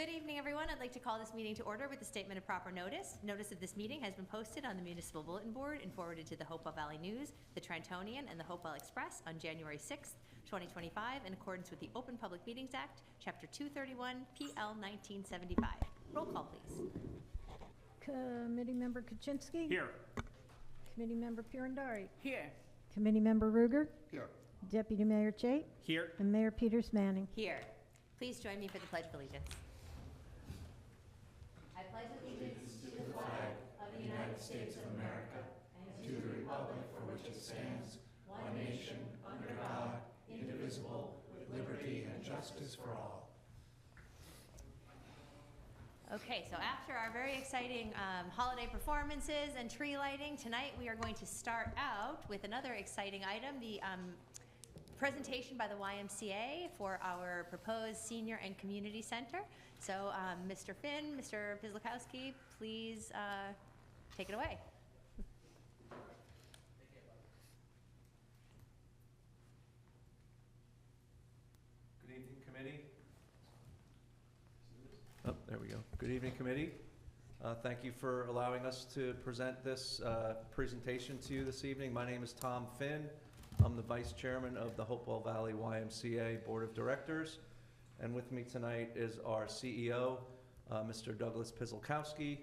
Good evening, everyone. I'd like to call this meeting to order with a statement of proper notice. Notice of this meeting has been posted on the municipal bulletin board and forwarded to the Hopewell Valley News, the Trentonian, and the Hopewell Express on January 6th, 2025, in accordance with the Open Public Meetings Act, Chapter 231, PL 1975. Roll call, please. Committee Member Kaczynski? Here. Committee Member Purandari? Here. Committee Member Ruger? Here. Deputy Mayor Chait? Here. And Mayor Peters Manning. Here. Please join me for the Pledge of Allegiance. I pledge allegiance to the flag of the United States of America and to the republic for which it stands, one nation, under God, indivisible, with liberty and justice for all. Okay, so after our very exciting holiday performances and tree lighting, tonight we are going to start out with another exciting item, the presentation by the YMCA for our proposed senior and community center. So Mr. Finn, Mr. Pizlikowski, please take it away. Good evening, committee. Oh, there we go. Good evening, committee. Thank you for allowing us to present this presentation to you this evening. My name is Tom Finn. I'm the Vice Chairman of the Hopewell Valley YMCA Board of Directors. And with me tonight is our CEO, Mr. Douglas Pizlikowski.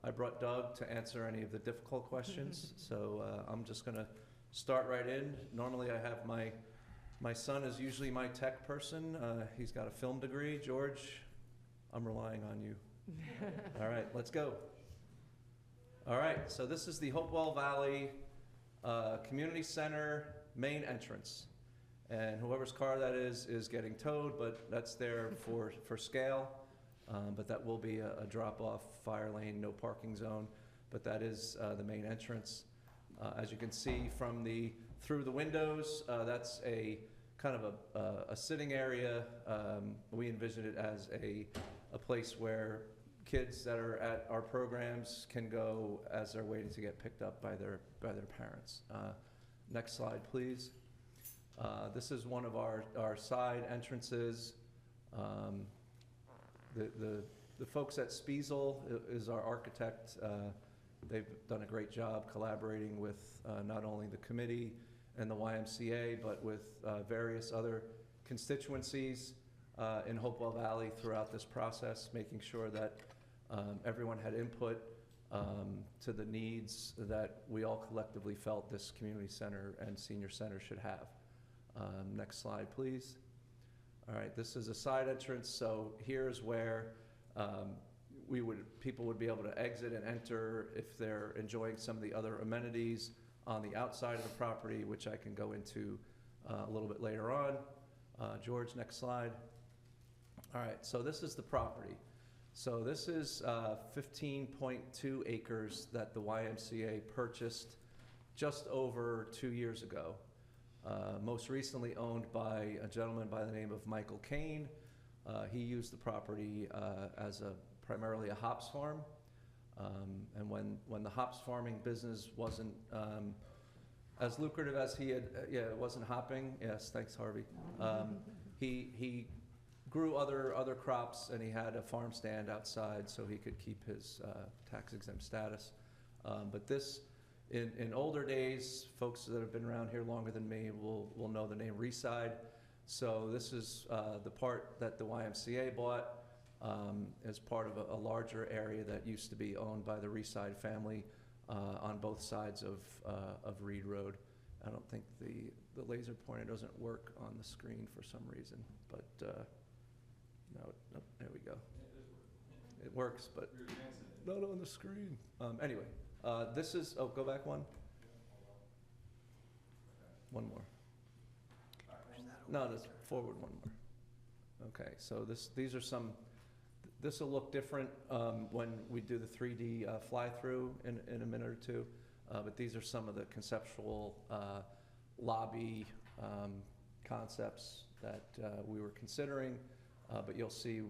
I brought Doug to answer any of the difficult questions, so I'm just going to start right in. Normally I have my son is usually my tech person. He's got a film degree. George, I'm relying on you. All right, let's go. All right, so this is the Hopewell Valley Community Center main entrance. And whoever's car that is getting towed, but that's there for scale. But that will be a drop-off fire lane, no parking zone. But that is the main entrance. As you can see from through the windows, that's a kind of a sitting area. We envision it as a place where kids that are at our programs can go as they're waiting to get picked up by their parents. Next slide, please. This is one of our side entrances. The folks at Spiesel is our architect. They've done a great job collaborating with not only the committee and the YMCA, but with various other constituencies in Hopewell Valley throughout this process, making sure that everyone had input to the needs that we all collectively felt this community center and senior center should have. Next slide, please. All right, this is a side entrance, so here's where people would be able to exit and enter if they're enjoying some of the other amenities on the outside of the property, which I can go into a little bit later on. George, next slide. All right, so this is the property. So this is 15.2 acres that the YMCA purchased just over 2 years ago. Most recently owned by a gentleman by the name of Michael Kane. He used the property as primarily a hops farm. And when the hops farming business wasn't as lucrative as he had, it wasn't hopping. Yes, thanks, Harvey. He grew other crops, and he had a farm stand outside so he could keep his tax-exempt status. But this, in older days, folks that have been around here longer than me will know the name Reside. So this is the part that the YMCA bought as part of a larger area that used to be owned by the Reside family on both sides of Reed Road. I don't think the laser pointer doesn't work on the screen for some reason, but no, there we go. It works, but not on the screen. Anyway, this is, go back one. One more. No, just forward one more. Okay, so these are this will look different when we do the 3D fly-through in a minute or two, but these are some of the conceptual lobby concepts that we were considering, but you'll see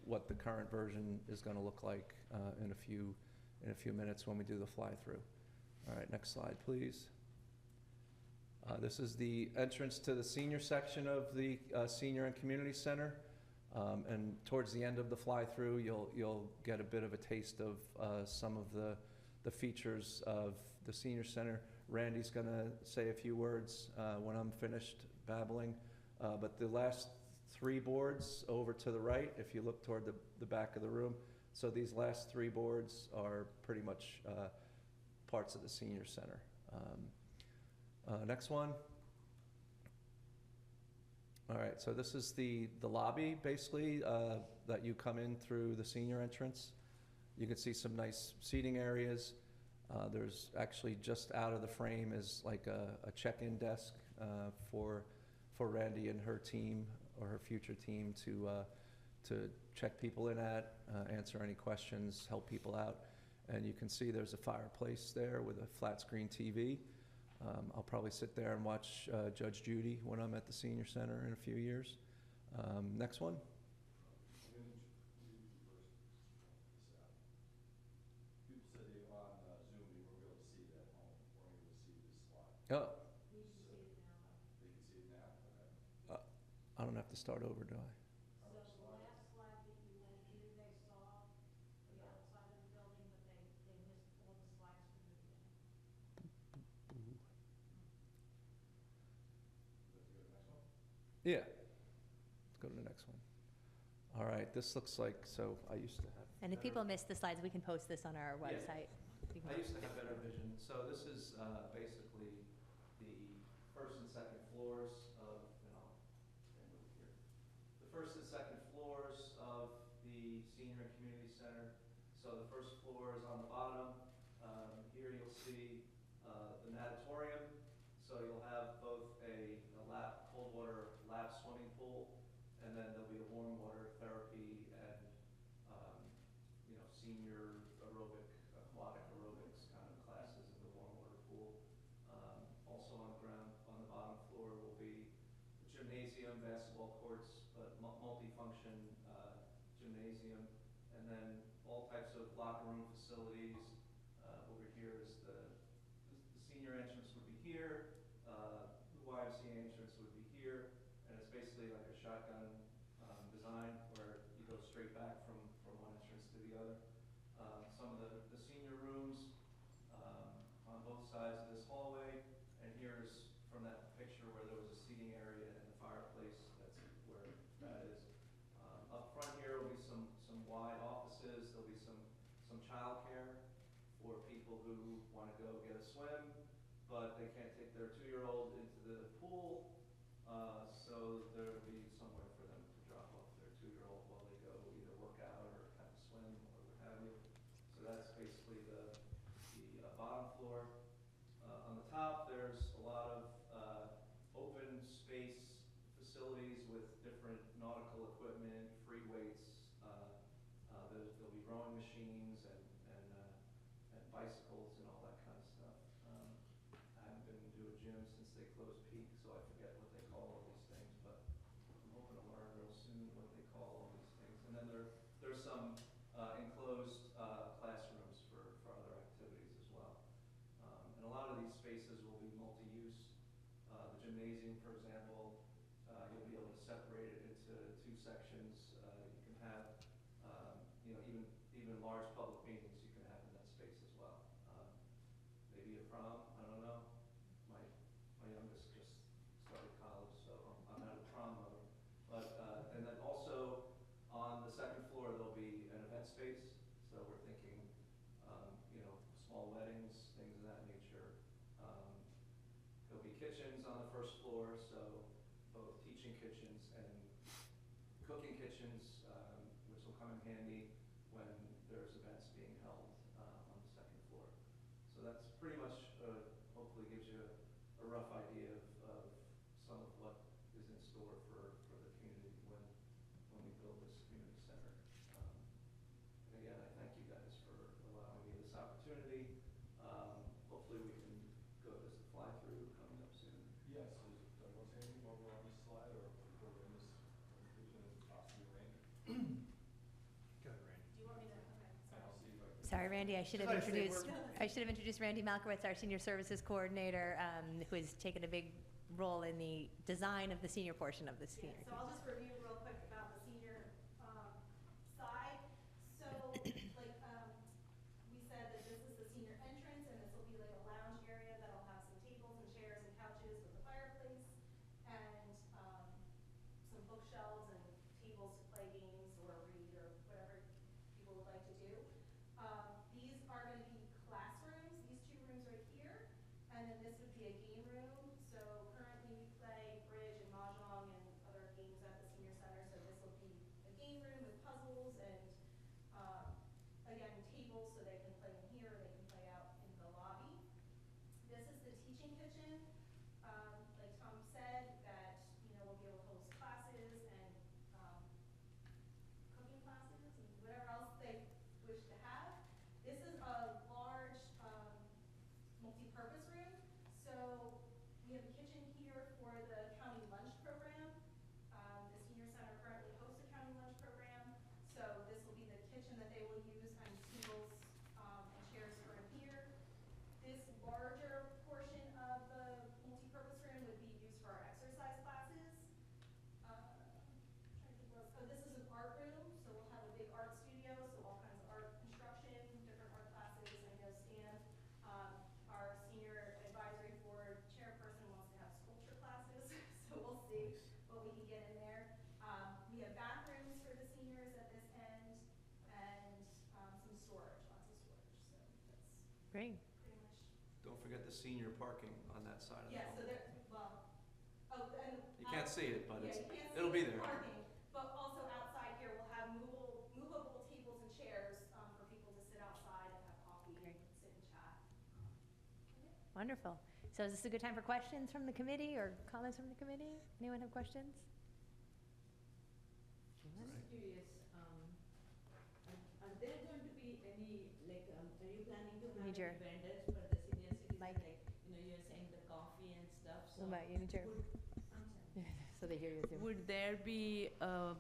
what the current version is going to look like in a few minutes when we do the fly-through. All right, next slide, please. This is the entrance to the senior section of the Senior and Community Center. And towards the end of the fly-through, you'll get a bit of a taste of some of the features of the senior center. Randy's going to say a few words when I'm finished babbling. But the last 3 boards over to the right, if you look toward the back of the room, so these last 3 boards are pretty much parts of the senior center. Next one. All right, so this is the lobby, basically, that you come in through the senior entrance. You can see some nice seating areas. There's actually just out of the frame is like a check-in desk for Randy and her team, or her future team, to check people in at, answer any questions, help people out. And you can see there's a fireplace there with a flat screen TV. I'll probably sit there and watch Judge Judy when I'm at the senior center in a few years. Next one. People said they on Zoom, they weren't able to see it at home, weren't able to see this slide. Oh, They can see it now, okay. I don't have to start over, do I? So the last slide that you went to, they saw the outside of the building, but they missed all the slides from the beginning. Let's go to the next one. Yeah. Let's go to the next one. All right, this looks like, so I used to have. And if better- people miss the slides, we can post this on our Yeah. website. You can- I used to have better vision. So this is basically the first and second floors of, and I'll stand over here. The first and second floors of the senior and community center. So the first floor is on the bottom. Here you'll see the natatorium. So you'll have both a cold water lap swimming pool, and then there'll be a warm water therapy and senior aerobic, aquatic aerobics kind of classes in the warm water pool. Also on the ground, on the bottom floor will be the gymnasium, basketball courts, but multi-function gymnasium, and then all types of locker room facilities. Over here is the senior entrance would be here, the YMCA entrance would be here, and it's basically like a shotgun design where you go straight back from one entrance to the other. Some of the senior rooms on both sides of this hallway, and here's from that picture where there was a seating area and the fireplace, that's where that is. Up front here will be some wide offices, there'll be some childcare for people who want to go get a swim, but they can't take their 2-year-old into the pool, so there'll be somewhere for them to drop off their 2-year-old while they go either work out or have a swim or what have you. So that's basically the bottom floor. On the top, there's a lot of open space facilities with different nautical equipment, free weights. There'll be rowing machines and bicycles and all that kind of stuff. I haven't been to a gym since they closed Peak, so I forget what they call all these things, but I'm hoping to learn real soon what they call all these things. And then there's some enclosed classrooms for other activities as well. And a lot of these spaces will be multi-use. The gymnasium, for example, you'll be able to separate it into 2 sections. You can have, even large public meetings you can have in that space as well. Maybe a prom, I don't know. My youngest just started college, so I'm out of prom mode. But, and then also on the second floor, there'll be an event space. So we're thinking, small weddings, things of that nature. There'll be kitchens on the first floor, so both teaching kitchens and cooking kitchens, which will come in handy when there's events being held on the second floor. So that's pretty much, hopefully gives you a rough idea of some of what is in store for the community when we build this community center. And again, I thank you guys for allowing me this opportunity. Hopefully we can go to the fly-through coming up soon. Yes, does anyone say anything over on this slide or before we end this presentation and possibly Randy? Go ahead, Randy. Do you want me to, okay, And I'll see if I can. Sorry, Randy, I should have introduced Randy Malkowitz, our senior services coordinator, who has taken a big role in the design of the senior portion of the senior. So I'll just review real quick about the senior Great. pretty much. Don't forget the senior parking on that side of the Yeah, so building. there, well, oh, and. You can't see it, but Yeah, it's, you can't see it'll be the there. parking, but also outside here, we'll have movable tables and chairs, for people to sit outside and have coffee and Great. sit and chat. Wonderful. So is this a good time for questions from the committee or comments from the committee? Anyone have questions? Right. Just curious, are there going to be any, like, are you planning to have Need your any vendors for the senior citizens? mic. Like, you're saying the coffee and stuff, so. What about you? Need your- would- I'm sorry. So they hear you too. Would there be a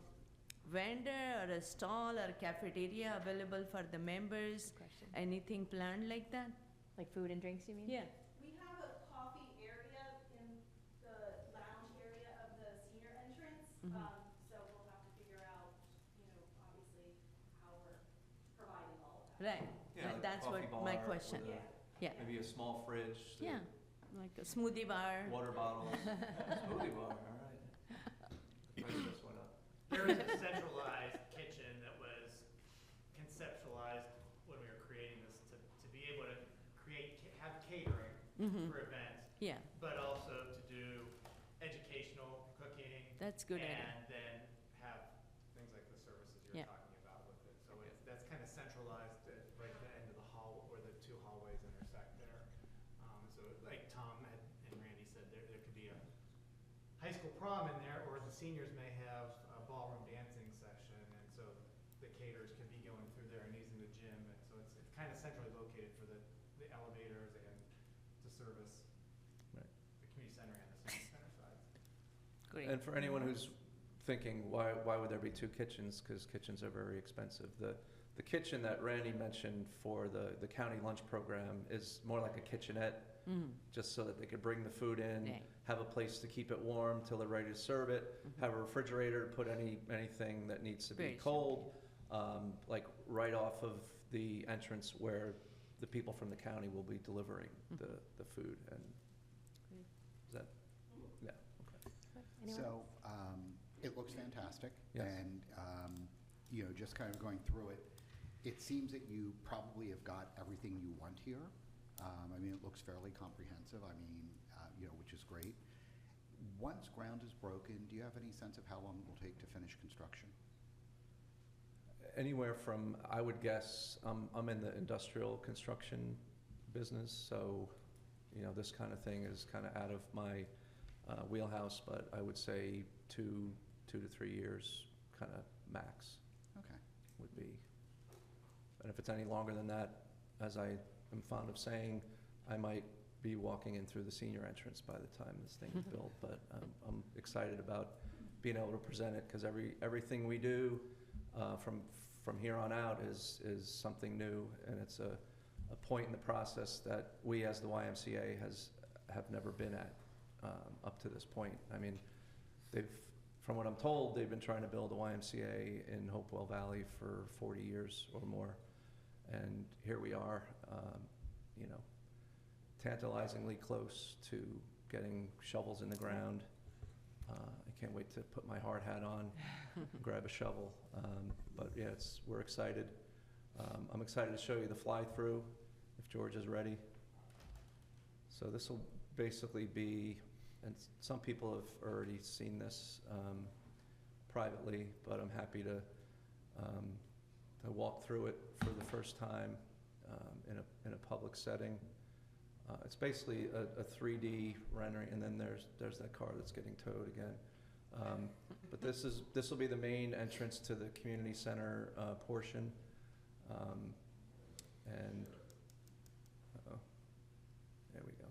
vendor or a stall or cafeteria available for the members? Question. Anything planned like that? Like food and drinks, you mean? Yeah. We have a coffee area in the lounge area of the senior entrance. Mhm. So we'll have to figure out, obviously, how we're providing all of that. Right, Yeah, like a that's what coffee my bar question, with a- yeah, Maybe a small fridge. yeah, like a smoothie bar. Water bottles. Smoothie bar, all right. Price just went up. There is a centralized kitchen that was conceptualized when we were creating this to be able to have catering Mm-hmm, for events, yeah, but also to do educational cooking. that's good idea. And then have things like the services you're Yeah. talking about with it. So that's kind of centralized at right at the end of the hall, where the two hallways intersect there. So like Tom and Randy said, there could be a high school prom in there, or the seniors may have a ballroom dancing session, and so the caterers could be going through there and using the gym, and so it's kind of centrally located for the elevators and to service Right. the community center and the senior center sides. Great. And for anyone who's thinking, why would there be two kitchens? Because kitchens are very expensive. The kitchen that Randy mentioned for the county lunch program is more like a kitchenette, Mhm. just so that they could bring the food in, Right. have a place to keep it warm till they're ready to serve it, Mhm. have a refrigerator to put anything that needs to be Very cold, like right off of the entrance where the people from the county will be delivering the food. And Great. is that, yeah, okay. Anyone? So, it looks fantastic. Yes. And, just kind of going through it, it seems that you probably have got everything you want here. It looks fairly comprehensive, which is great. Once ground is broken, do you have any sense of how long it will take to finish construction? Anywhere from, I would guess, I'm in the industrial construction business, so, this kind of thing is kind of out of my wheelhouse, but I would say 2 to 3 years, kind of max Okay. would be. And if it's any longer than that, as I am fond of saying, I might be walking in through the senior entrance by the time this thing is built, but I'm excited about being able to present it, because everything we do from here on out is something new, and it's a point in the process that we as the YMCA have never been at up to this point. From what I'm told, they've been trying to build a YMCA in Hopewell Valley for 40 years or more, and here we are, tantalizingly close to getting shovels in the ground. I can't wait to put my hard hat on, grab a shovel. But yeah, we're excited. I'm excited to show you the fly-through, if George is ready. So this will basically be, and some people have already seen this privately, but I'm happy to walk through it for the first time in a public setting. It's basically a 3D rendering, and then there's that car that's getting towed again. But this will be the main entrance to the community center portion. And there we go.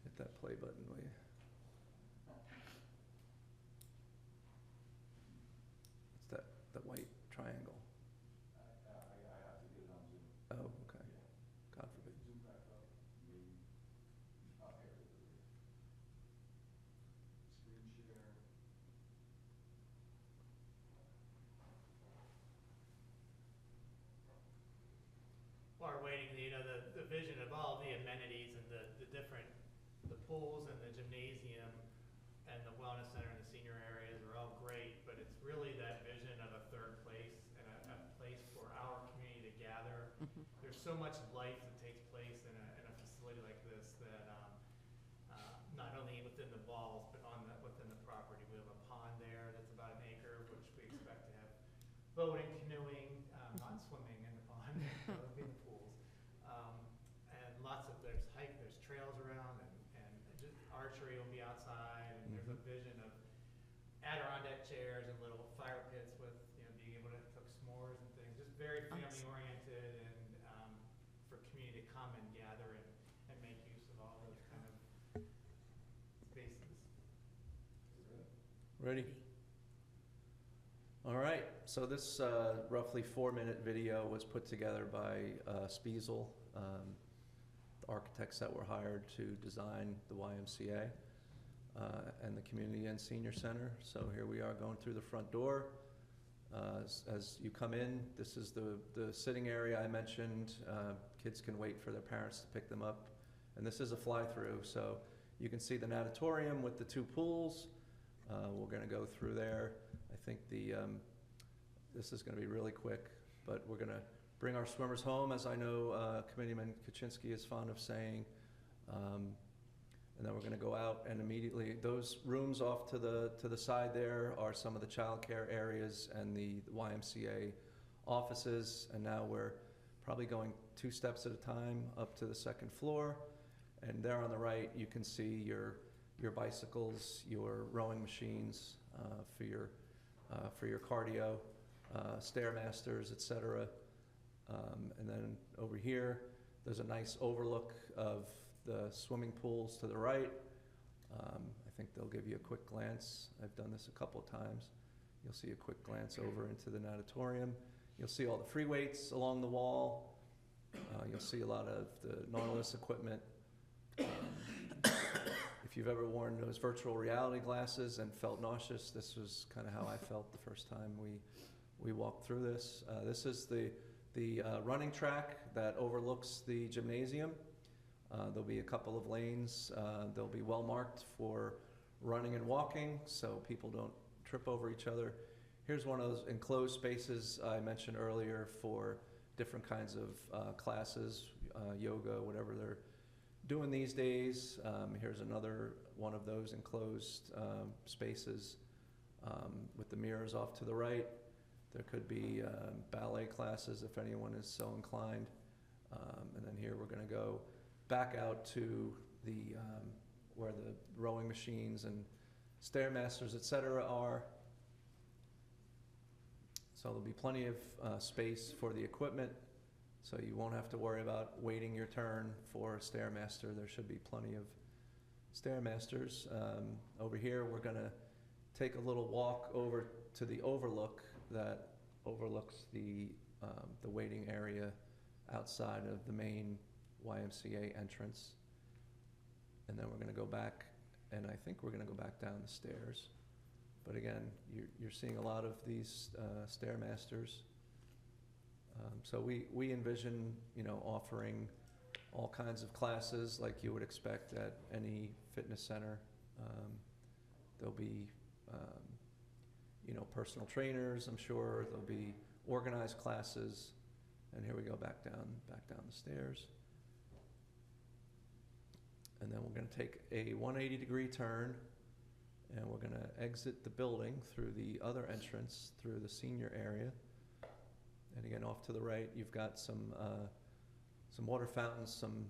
Hit that play button, will you? It's that white triangle. I have to get it on Zoom. Oh, okay. God forbid. Zoom back up, maybe, here it is. Screen share. While we're waiting, the vision of all the amenities and the different, the pools and the gymnasium and the wellness center and the senior areas are all great, but it's really that vision of a third place and a place for our community to gather. Mhm. There's so much life that takes place within the walls, but within the property. We have a pond there that's about an acre, which we expect to have boating, canoeing, not swimming in the pond, so it'll be in the pools. And there's trails around, and just archery will be outside, and there's a vision of Adirondack chairs and little fire pits with, being able to cook s'mores and things, just very family oriented, and for community to come and gather and make use of all those kind of spaces. Ready? All right, so this roughly 4-minute video was put together by Spiesel, the architects that were hired to design the YMCA and the Community and Senior Center. So here we are going through the front door. As you come in, this is the sitting area I mentioned. Kids can wait for their parents to pick them up. And this is a fly-through, so you can see the natatorium with the 2 pools. We're gonna go through there. I think this is gonna be really quick, but we're gonna bring our swimmers home, as I know Committeeman Kaczynski is fond of saying. And then we're gonna go out and immediately, those rooms off to the side there are some of the childcare areas and the YMCA offices. And now we're probably going 2 steps at a time up to the 2nd floor. And there on the right, you can see your bicycles, your rowing machines for your cardio, Stairmasters, etc. And then over here, there's a nice overlook of the swimming pools to the right. I think they'll give you a quick glance. I've done this a couple of times. You'll see a quick glance over into the natatorium. You'll see all the free weights along the wall. You'll see a lot of the Nautilus equipment. If you've ever worn those virtual reality glasses and felt nauseous, this was kind of how I felt the first time we walked through this. This is the running track that overlooks the gymnasium. There'll be a couple of lanes. They'll be well marked for running and walking so people don't trip over each other. Here's one of those enclosed spaces I mentioned earlier for different kinds of classes, yoga, whatever they're doing these days. Here's another one of those enclosed spaces with the mirrors off to the right. There could be ballet classes if anyone is so inclined. And then here we're going to go back out to the where the rowing machines and Stairmasters, etc. are. So there'll be plenty of space for the equipment, so you won't have to worry about waiting your turn for a Stairmaster. There should be plenty of Stairmasters. Over here, we're going to take a little walk over to the overlook that overlooks the waiting area outside of the main YMCA entrance. And then we're going to go back, and I think we're going to go back down the stairs. But again, you're seeing a lot of these Stairmasters. So we envision, offering all kinds of classes like you would expect at any fitness center. There'll be, personal trainers, I'm sure. There'll be organized classes. And here we go back down the stairs. And then we're going to take a 180-degree turn, and we're going to exit the building through the other entrance, through the senior area. And again, off to the right, you've got some water fountains, some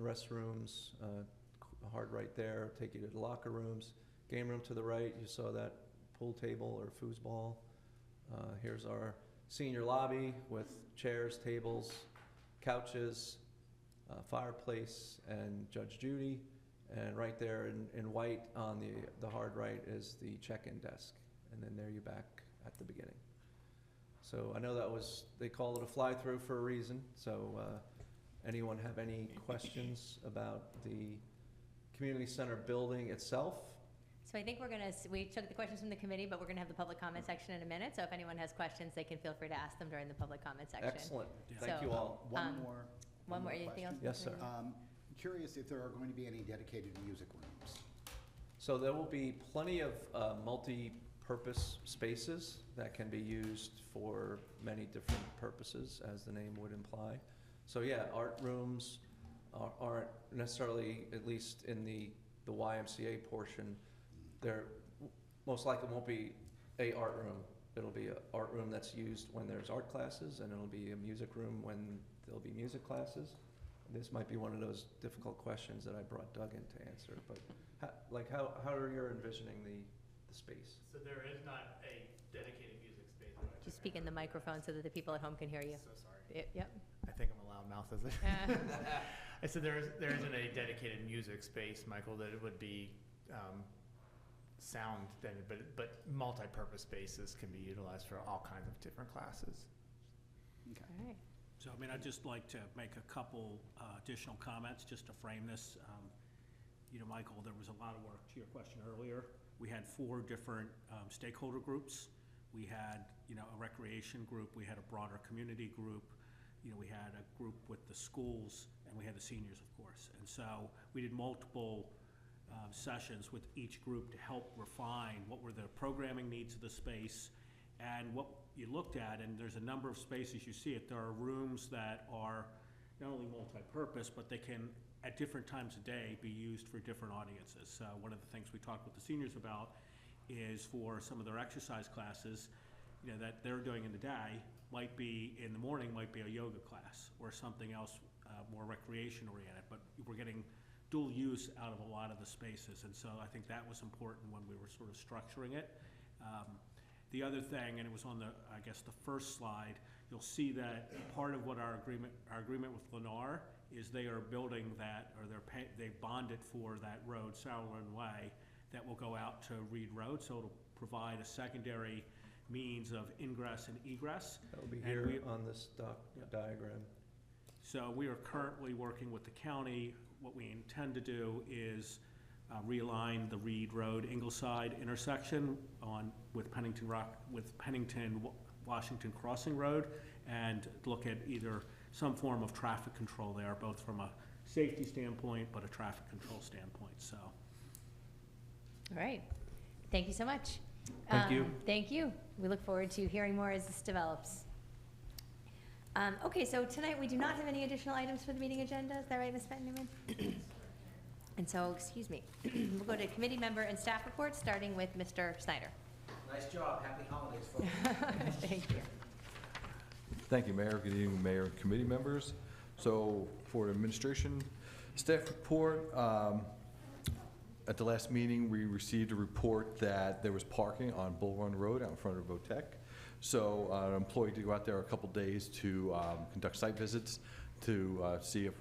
restrooms, hard right there, take you to the locker rooms. Game room to the right, you saw that pool table or foosball. Here's our senior lobby with chairs, tables, couches, fireplace, and Judge Judy. And right there in white on the hard right is the check-in desk. And then there you're back at the beginning. So I know they call it a fly-through for a reason. So anyone have any questions about the community center building itself? So I think we took the questions from the committee, but we're going to have the public comment section in a minute. So if anyone has questions, they can feel free to ask them during the public comment section. Excellent. So, Thank you all. One more Anything else? question. Yes, sir. Curious if there are going to be any dedicated music rooms. So there will be plenty of multi-purpose spaces that can be used for many different purposes, as the name would imply. So yeah, art rooms aren't necessarily, at least in the the YMCA portion, there most likely won't be a art room. It'll be an art room that's used when there's art classes, and it'll be a music room when there'll be music classes. This might be one of those difficult questions that I brought Doug in to answer, but how are you envisioning the space? So there is not a dedicated music space. Right? Just speak in the microphone so that the people at home can hear you. So sorry. Yep. I think I'm a loud mouth, is it? I said there isn't a dedicated music space, Michael, that it would be sound, but multi-purpose spaces can be utilized for all kinds of different classes. Okay. All right. So, I mean, I'd just like to make a couple additional comments just to frame this. You know, Michael, there was a lot of work to your question earlier. We had 4 different stakeholder groups. We had, you know, a recreation group, we had a broader community group, you know, we had a group with the schools, and we had the seniors, of course. And so we did multiple sessions with each group to help refine what were the programming needs of the space and what you looked at. And there's a number of spaces you see it. There are rooms that are not only multi-purpose, but they can, at different times of day, be used for different audiences. So one of the things we talked with the seniors about is for some of their exercise classes, you know, that they're doing in the day, might be in the morning, might be a yoga class or something else more recreation oriented, but we're getting dual use out of a lot of the spaces. And so I think that was important when we were sort of structuring it. The other thing, and it was on the, I guess, the first slide, you'll see that part of what our agreement with Lennar is they are building that, or they bonded for that road, Sauerland Way, that will go out to Reed Road. So it'll provide a secondary means of ingress and egress. That will be And here on this diagram. So we are currently working with the county. What we intend to do is realign the Reed Road Ingleside intersection with Pennington Washington Crossing Road, and look at either some form of traffic control there, both from a safety standpoint but a traffic control standpoint. So. All right. Thank you so much. Thank you. Thank you. We look forward to hearing more as this develops. Okay, so tonight we do not have any additional items for the meeting agenda. Is that right, Ms. Fenton-Newman? And so, excuse me, we'll go to committee member and staff reports, starting with Mr. Snyder. Nice job. Happy holidays, folks. Thank you. Thank you, Mayor. Good evening, Mayor and committee members. So for administration staff report, at the last meeting, we received a report that there was parking on Bull Run Road out in front of Votech. So an employee did go out there a couple days to conduct site visits to see if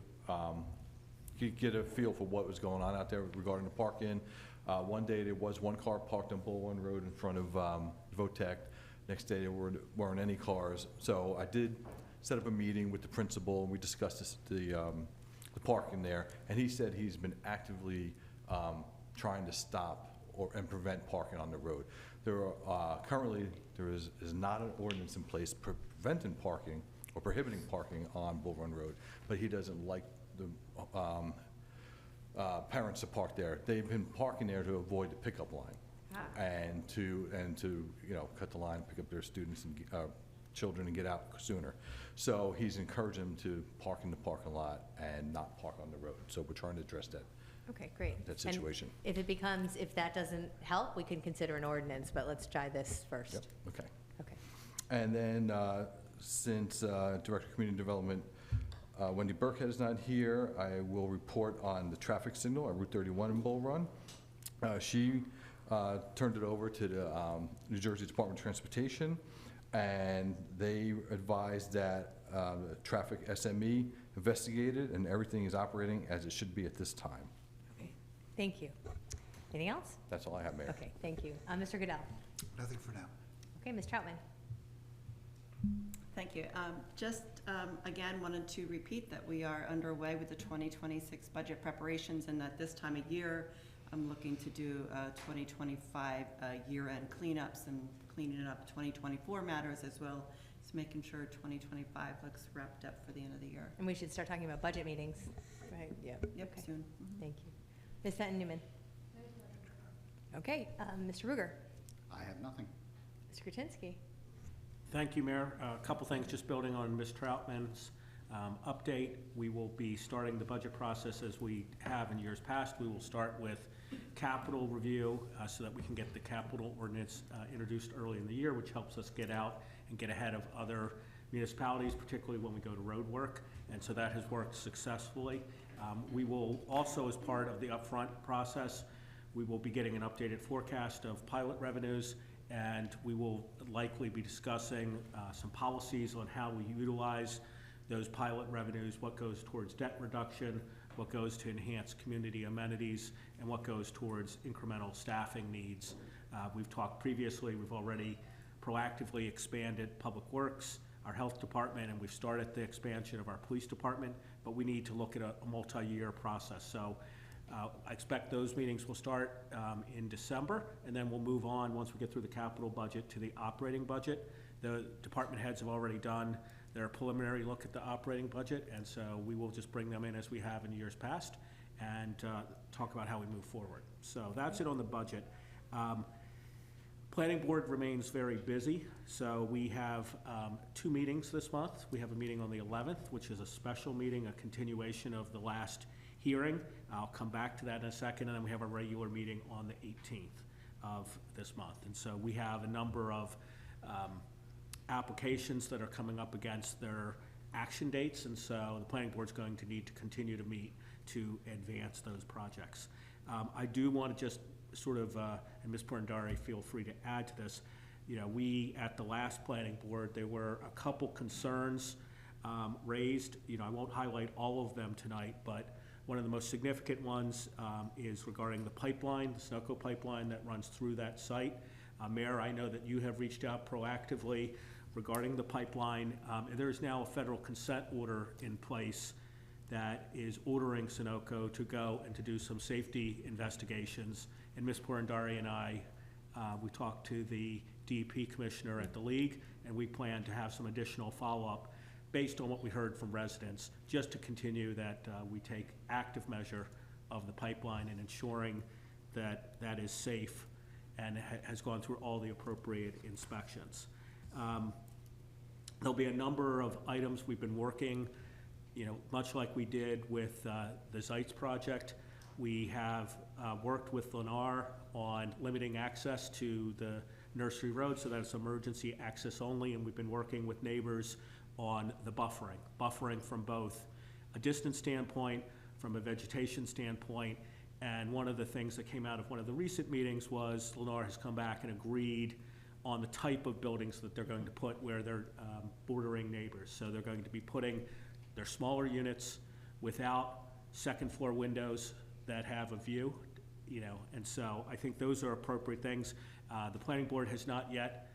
you could get a feel for what was going on out there regarding the parking. One day there was one car parked on Bull Run Road in front of Votech. Next day there weren't any cars. So I did set up a meeting with the principal, and we discussed the parking there. And he said he's been actively trying to stop and prevent parking on the road. There are currently there is not an ordinance in place preventing parking or prohibiting parking on Bull Run Road, but he doesn't like the parents to park there. They've been parking there to avoid the pickup line and to cut the line, pick up their students and children and get out sooner. So he's encouraging them to park in the parking lot and not park on the road. So we're trying to address that. Okay, great. That situation. And if that doesn't help, we can consider an ordinance, but let's try this first. Yep. Okay. Okay. And then since Director of Community Development Wendy Burkhead is not here, I will report on the traffic signal on Route 31 in Bull Run. She turned it over to the New Jersey Department of Transportation, and they advised that the traffic SME investigated and everything is operating as it should be at this time. Okay. Thank you. Anything else? That's all I have, Mayor. Okay, thank you. Mr. Goodell. Nothing for now. Okay, Ms. Troutman. Thank you. Again, wanted to repeat that we are underway with the 2026 budget preparations, and at this time of year, I'm looking to do 2025 year-end cleanups and cleaning up 2024 matters as well as making sure 2025 looks wrapped up for the end of the year. And we should start talking about budget meetings, right? Yep. Yep, Okay. soon. Thank you. Ms. Fenton-Newman. Okay, Mr. Ruger. I have nothing. Mr. Kretinsky. Thank you, Mayor. A couple things, just building on Ms. Troutman's update. We will be starting the budget process as we have in years past. We will start with capital review so that we can get the capital ordinance introduced early in the year, which helps us get out and get ahead of other municipalities, particularly when we go to road work. And so that has worked successfully. We will also, as part of the upfront process, we will be getting an updated forecast of pilot revenues, and we will likely be discussing some policies on how we utilize those pilot revenues, what goes towards debt reduction, what goes to enhance community amenities, and what goes towards incremental staffing needs. We've talked previously, we've already proactively expanded Public Works, our health department, and we've started the expansion of our police department, but we need to look at a multi-year process. So I expect those meetings will start in December, and then we'll move on, once we get through the capital budget, to the operating budget. The department heads have already done their preliminary look at the operating budget, and so we will just bring them in as we have in years past and talk about how we move forward. So that's it on the budget. Planning board remains very busy, so we have 2 meetings this month. We have a meeting on the 11th, which is a special meeting, a continuation of the last hearing. I'll come back to that in a second, and then we have a regular meeting on the 18th of this month. And so we have a number of applications that are coming up against their action dates, and so the planning board's going to need to continue to meet to advance those projects. I do want to just sort of, and Ms. Porndari, feel free to add to this. You know, we, at the last planning board, there were a couple concerns raised. You know, I won't highlight all of them tonight, but one of the most significant ones is regarding the pipeline, the Sunoco pipeline that runs through that site. Mayor, I know that you have reached out proactively regarding the pipeline. There is now a federal consent order in place that is ordering Sunoco to go and to do some safety investigations. And Ms. Porndari and I, we talked to the DEP commissioner at the league, and we plan to have some additional follow-up based on what we heard from residents, just to continue that we take active measure of the pipeline and ensuring that that is safe and has gone through all the appropriate inspections. There'll be a number of items we've been working, you know, much like we did with the Zeitz project. We have worked with Lennar on limiting access to the Nursery Road so that it's emergency access only, and we've been working with neighbors on the buffering from both a distance standpoint, from a vegetation standpoint, and one of the things that came out of one of the recent meetings was Lennar has come back and agreed on the type of buildings that they're going to put where they're bordering neighbors. So they're going to be putting their smaller units without second floor windows that have a view, you know, and so I think those are appropriate things. The planning board has not yet,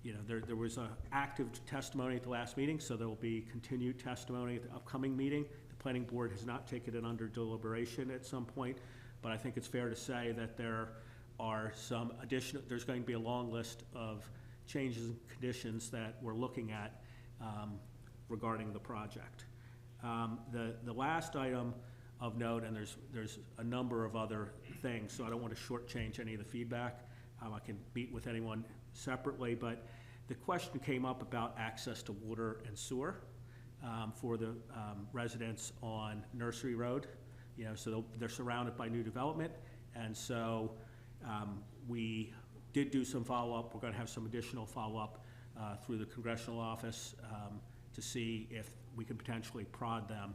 you know, there was an active testimony at the last meeting, so there will be continued testimony at the upcoming meeting. The planning board has not taken it under deliberation at some point, but I think it's fair to say that there are some additional, there's going to be a long list of changes and conditions that we're looking at regarding the project. The last item of note, and there's a number of other things, so I don't want to shortchange any of the feedback. I can meet with anyone separately, but the question came up about access to water and sewer for the residents on Nursery Road. You know, so they're surrounded by new development, and so we did do some follow-up. We're going to have some additional follow-up through the congressional office to see if we can potentially prod them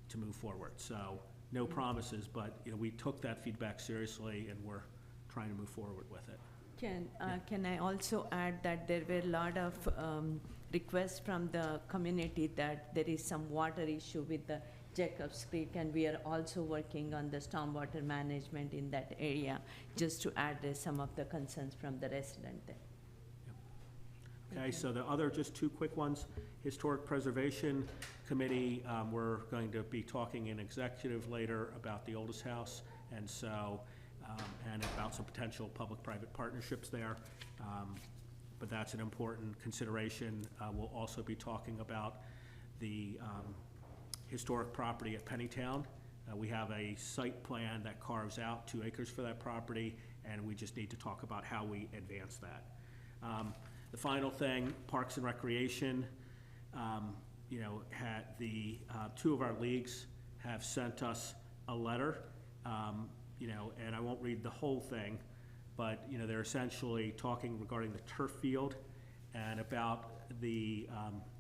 to move forward. So no promises, but you know, we took that feedback seriously, and we're trying to move forward with it. Can I also add that there were a lot of requests from the community that there is some water issue with the Jacobs Creek, and we are also working on the stormwater management in that area, just to address some of the concerns from the resident there. Okay, so the other, just 2 quick ones. Historic Preservation Committee, we're going to be talking in executive later about the oldest house, and so, and about some potential public-private partnerships there. But that's an important consideration. We'll also be talking about the historic property at Pennytown. We have a site plan that carves out 2 acres for that property, and we just need to talk about how we advance that. The final thing, Parks and Recreation. had the, two of our leagues have sent us a letter, and I won't read the whole thing, but, they're essentially talking regarding the turf field and about the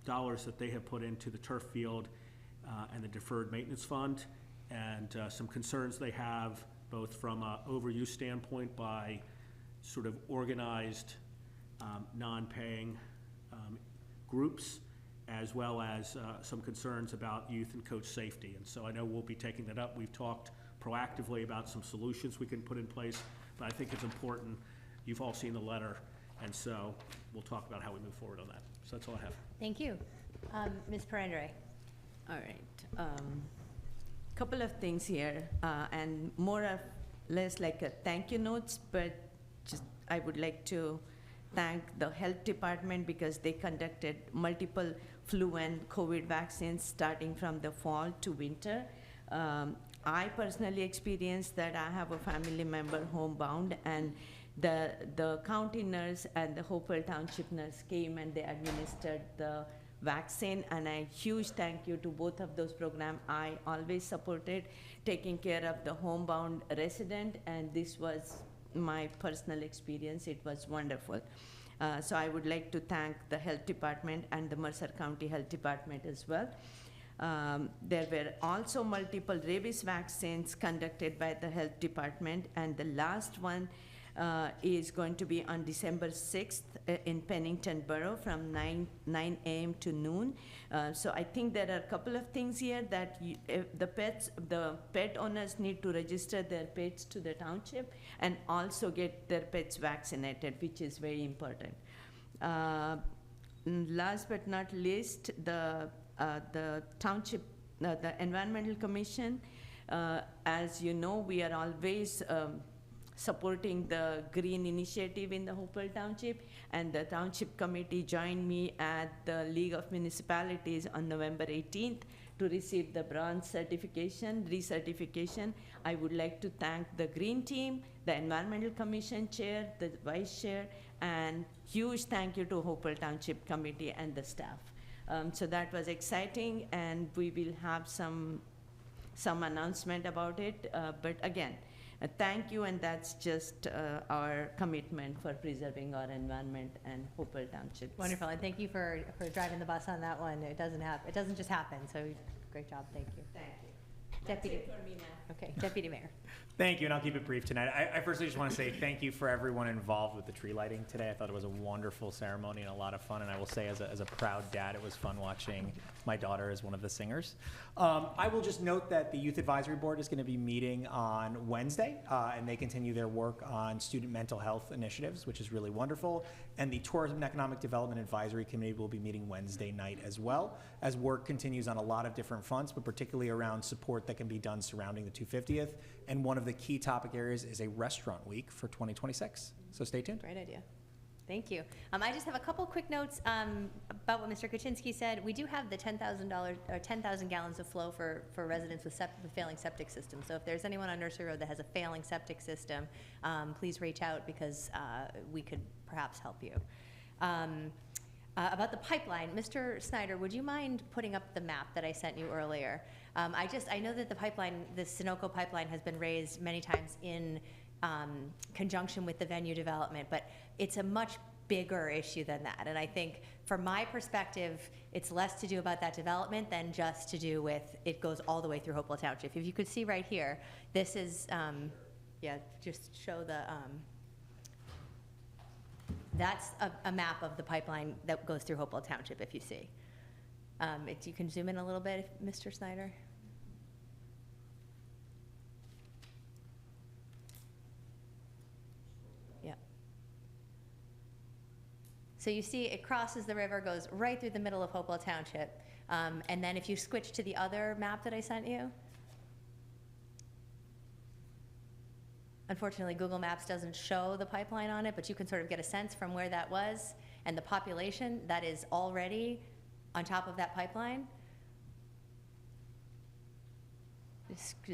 dollars that they have put into the turf field and the deferred maintenance fund, and some concerns they have both from an overuse standpoint by sort of organized, non-paying groups, as well as some concerns about youth and coach safety. And so I know we'll be taking that up. We've talked proactively about some solutions we can put in place, but I think it's important. You've all seen the letter, and so we'll talk about how we move forward on that. So that's all I have. Thank you. Ms. Perendere. All right. Couple of things here, and more or less like a thank you notes, but just I would like to thank the health department because they conducted multiple flu and COVID vaccines starting from the fall to winter. I personally experienced that. I have a family member homebound, and the county nurse and the Hopewell Township nurse came and they administered the vaccine, and a huge thank you to both of those programs. I always supported taking care of the homebound resident, and this was my personal experience. It was wonderful. So I would like to thank the health department and the Mercer County Health Department as well. There were also multiple rabies vaccines conducted by the health department, and the last one is going to be on December 6th in Pennington Borough from 9 a.m. to noon. So I think there are a couple of things here that the pet owners need to register their pets to the township and also get their pets vaccinated, which is very important. Last but not least, the township, the Environmental Commission, as you know, we are always supporting the green initiative in the Hopewell Township, and the Township Committee joined me at the League of Municipalities on November 18th to receive the bronze recertification. I would like to thank the Green Team, the Environmental Commission Chair, the Vice Chair, and huge thank you to Hopewell Township Committee and the staff. So that was exciting, and we will have some announcement about it, but again, thank you, and that's just our commitment for preserving our environment and Hopewell Township. Wonderful, and thank you for driving the bus on that one. It doesn't just happen, so great job, thank you. Thank you. Deputy. That's it for me now. Okay, Deputy Mayor. Thank you, and I'll keep it brief tonight. I firstly just want to say thank you for everyone involved with the tree lighting today. I thought it was a wonderful ceremony and a lot of fun, and I will say as a proud dad, it was fun watching my daughter as one of the singers. I will just note that the Youth Advisory Board is going to be meeting on Wednesday, and they continue their work on student mental health initiatives, which is really wonderful. And the Tourism and Economic Development Advisory Committee will be meeting Wednesday night as well, as work continues on a lot of different fronts, but particularly around support that can be done surrounding the 250th. And one of the key topic areas is a restaurant week for 2026. So stay tuned. Great idea. Thank you. I just have a couple quick notes about what Mr. Kuczynski said. We do have the $10,000 gallons of flow for residents with failing septic systems. So if there's anyone on Nursery Road that has a failing septic system, please reach out because we could perhaps help you. About the pipeline, Mr. Snyder, would you mind putting up the map that I sent you earlier? I know that the Sunoco pipeline has been raised many times in conjunction with the venue development, but it's a much bigger issue than that. And I think from my perspective, it's less to do about that development than just to do with, it goes all the way through Hopewell Township. If you could see right here, this is, just show the, that's a map of the pipeline that goes through Hopewell Township, if you see. You can zoom in a little bit, Mr. Snyder. Yeah. So you see it crosses the river, goes right through the middle of Hopewell Township. And then if you switch to the other map that I sent you, unfortunately, Google Maps doesn't show the pipeline on it, but you can sort of get a sense from where that was and the population that is already on top of that pipeline.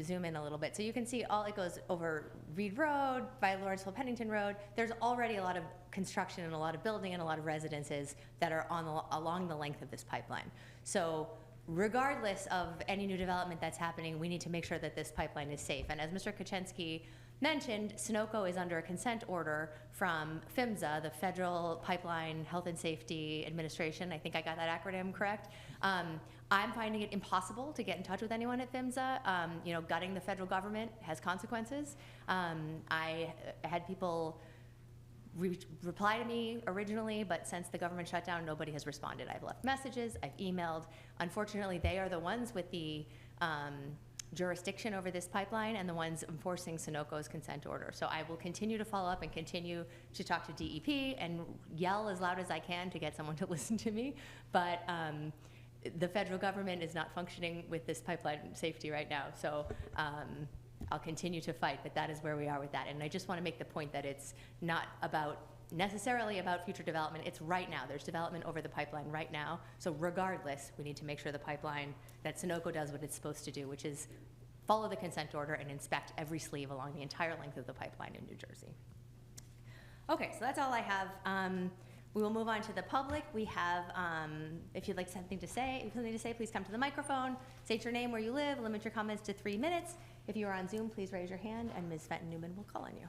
zoom in a little bit. So you can see all it goes over Reed Road, by Lawrenceville Pennington Road. There's already a lot of construction and a lot of building and a lot of residences that are along the length of this pipeline. So regardless of any new development that's happening, we need to make sure that this pipeline is safe. And as Mr. Kaczynski mentioned, Sunoco is under a consent order from PHMSA, the Federal Pipeline Health and Safety Administration. I think I got that acronym correct. I'm finding it impossible to get in touch with anyone at PHMSA. You know, gutting the federal government has consequences. I had people reply to me originally, but since the government shut down, nobody has responded. I've left messages, I've emailed. Unfortunately, they are the ones with the jurisdiction over this pipeline and the ones enforcing Sunoco's consent order. So I will continue to follow up and continue to talk to DEP and yell as loud as I can to get someone to listen to me. But the federal government is not functioning with this pipeline safety right now. So I'll continue to fight, but that is where we are with that. And I just want to make the point that it's not necessarily about future development. It's right now. There's development over the pipeline right now. So regardless, we need to make sure the pipeline, that Sunoco does what it's supposed to do, which is follow the consent order and inspect every sleeve along the entire length of the pipeline in New Jersey. Okay, so that's all I have. We will move on to the public. We have, if you'd like something to say, please come to the microphone. State your name, where you live. Limit your comments to 3 minutes. If you are on Zoom, please raise your hand, and Ms. Fenton Newman will call on you.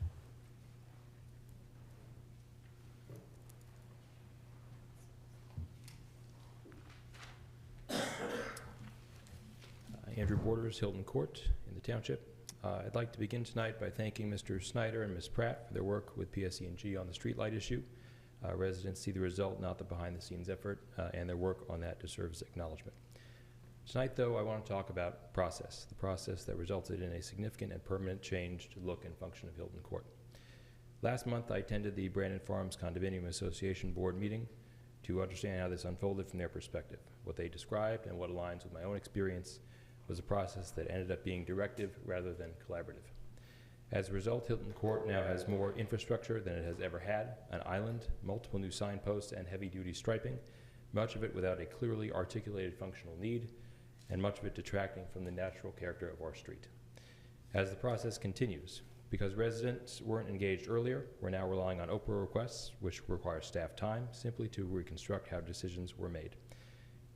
Andrew Borders, Hilton Court in the Township. I'd like to begin tonight by thanking Mr. Snyder and Ms. Pratt for their work with PSE&G on the streetlight issue. Residents see the result, not the behind-the-scenes effort, and their work on that deserves acknowledgement. Tonight, though, I want to talk about process, the process that resulted in a significant and permanent change to the look and function of Hilton Court. Last month, I attended the Brandon Farms Condominium Association board meeting to understand how this unfolded from their perspective. What they described and what aligns with my own experience was a process that ended up being directive rather than collaborative. As a result, Hilton Court now has more infrastructure than it has ever had, an island, multiple new signposts, and heavy-duty striping, much of it without a clearly articulated functional need, and much of it detracting from the natural character of our street. As the process continues, because residents weren't engaged earlier, we're now relying on Oprah requests, which require staff time, simply to reconstruct how decisions were made.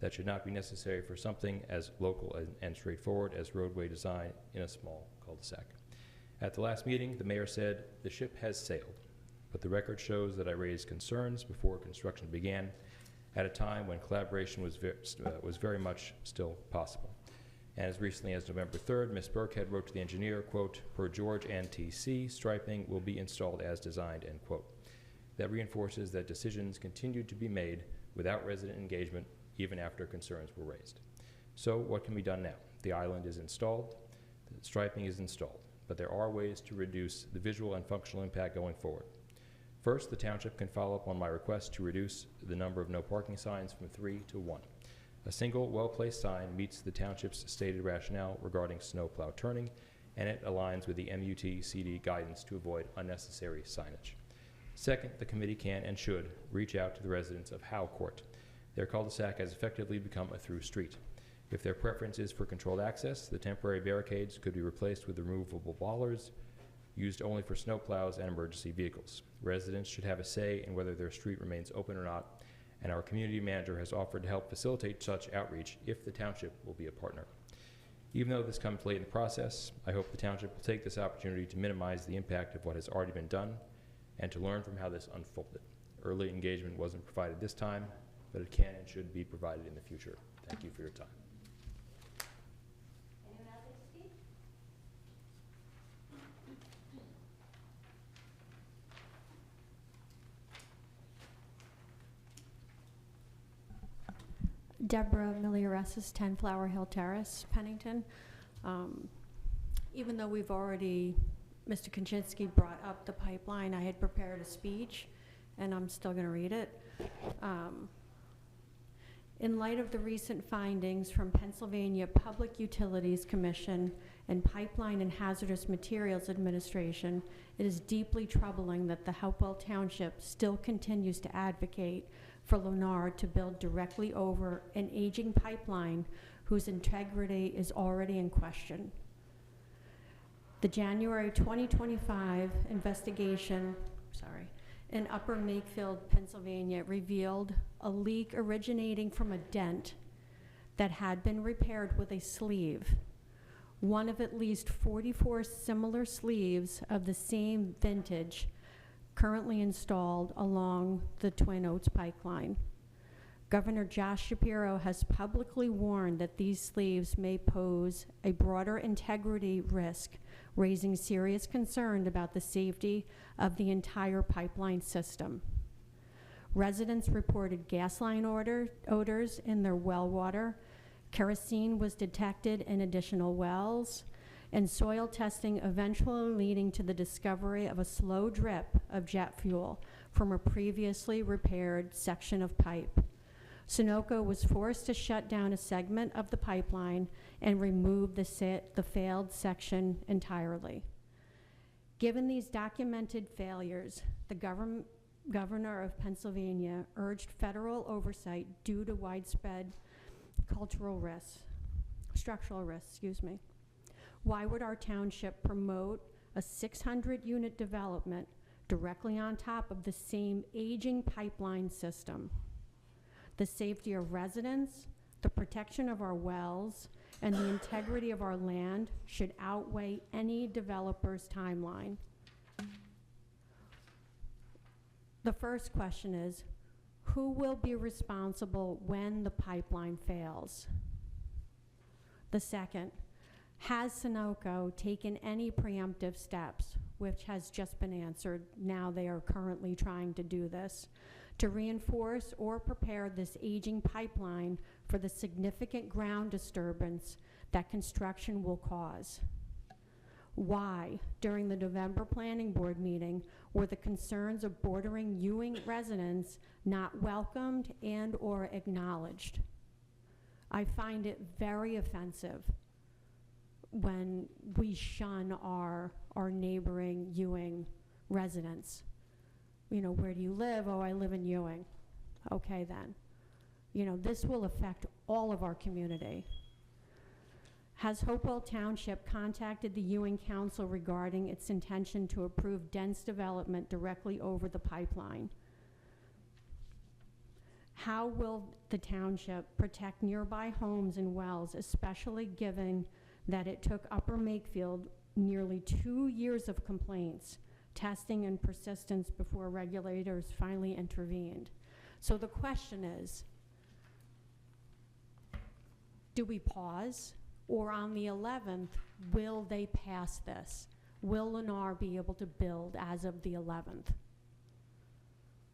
That should not be necessary for something as local and straightforward as roadway design in a small cul-de-sac. At the last meeting, the mayor said, "The ship has sailed," but the record shows that I raised concerns before construction began at a time when collaboration was very much still possible. And as recently as November 3rd, Ms. Burkhead wrote to the engineer, quote, "Per George and TC, striping will be installed as designed," end quote. That reinforces that decisions continued to be made without resident engagement even after concerns were raised. So what can be done now? The island is installed, the striping is installed, but there are ways to reduce the visual and functional impact going forward. First, the township can follow up on my request to reduce the number of no parking signs from 3 to 1. A single, well-placed sign meets the township's stated rationale regarding snowplow turning, and it aligns with the MUT-CD guidance to avoid unnecessary signage. Second, the committee can and should reach out to the residents of Howe Court. Their cul-de-sac has effectively become a through street. If their preference is for controlled access, the temporary barricades could be replaced with removable bollards used only for snowplows and emergency vehicles. Residents should have a say in whether their street remains open or not, and our community manager has offered to help facilitate such outreach if the township will be a partner. Even though this comes late in the process, I hope the township will take this opportunity to minimize the impact of what has already been done and to learn from how this unfolded. Early engagement wasn't provided this time, but it can and should be provided in the future. Thank you for your time. Anyone else like to speak? Deborah Miliaresis, 10 Flower Hill Terrace, Pennington. Even though we've already, Mr. Kaczynski brought up the pipeline, I had prepared a speech, and I'm still going to read it. In light of the recent findings from Pennsylvania Public Utilities Commission and Pipeline and Hazardous Materials Administration, it is deeply troubling that the Hopewell Township still continues to advocate for Lennar to build directly over an aging pipeline whose integrity is already in question. The January 2025 investigation, in Upper Makefield, Pennsylvania, revealed a leak originating from a dent that had been repaired with a sleeve, one of at least 44 similar sleeves of the same vintage currently installed along the Twin Oaks pipeline. Governor Josh Shapiro has publicly warned that these sleeves may pose a broader integrity risk, raising serious concern about the safety of the entire pipeline system. Residents reported gas line odors in their well water. Kerosene was detected in additional wells, and soil testing eventually leading to the discovery of a slow drip of jet fuel from a previously repaired section of pipe. Sunoco was forced to shut down a segment of the pipeline and remove the failed section entirely. Given these documented failures, the governor of Pennsylvania urged federal oversight due to widespread structural risks, Why would our township promote a 600-unit development directly on top of the same aging pipeline system? The safety of residents, the protection of our wells, and the integrity of our land should outweigh any developer's timeline. The first question is, who will be responsible when the pipeline fails? The second, has Sunoco taken any preemptive steps, which has just been answered, now they are currently trying to do this, to reinforce or prepare this aging pipeline for the significant ground disturbance that construction will cause? Why, during the November Planning Board meeting, were the concerns of bordering Ewing residents not welcomed and or acknowledged? I find it very offensive when we shun our neighboring Ewing residents. You know, where do you live? Oh, I live in Ewing. Okay, then. You know, this will affect all of our community. Has Hopewell Township contacted the Ewing Council regarding its intention to approve dense development directly over the pipeline? How will the township protect nearby homes and wells, especially given that it took Upper Makefield nearly 2 years of complaints, testing, and persistence before regulators finally intervened? So the question is, do we pause? Or on the 11th, will they pass this? Will Lennar be able to build as of the 11th?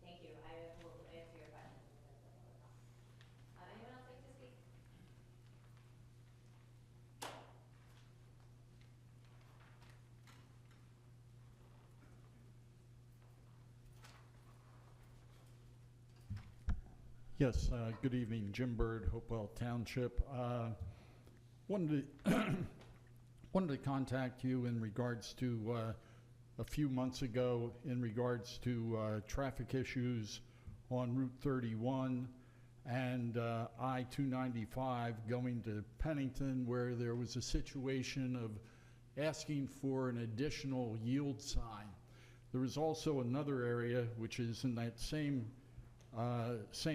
Thank you. I will answer your question. Anyone else like to speak? Yes, good evening. Jim Bird, Hopewell Township. Wanted to contact you in regards to a few months ago in regards to traffic issues on Route 31 and I-295 going to Pennington, where there was a situation of asking for an additional yield sign. There was also another area which is in that same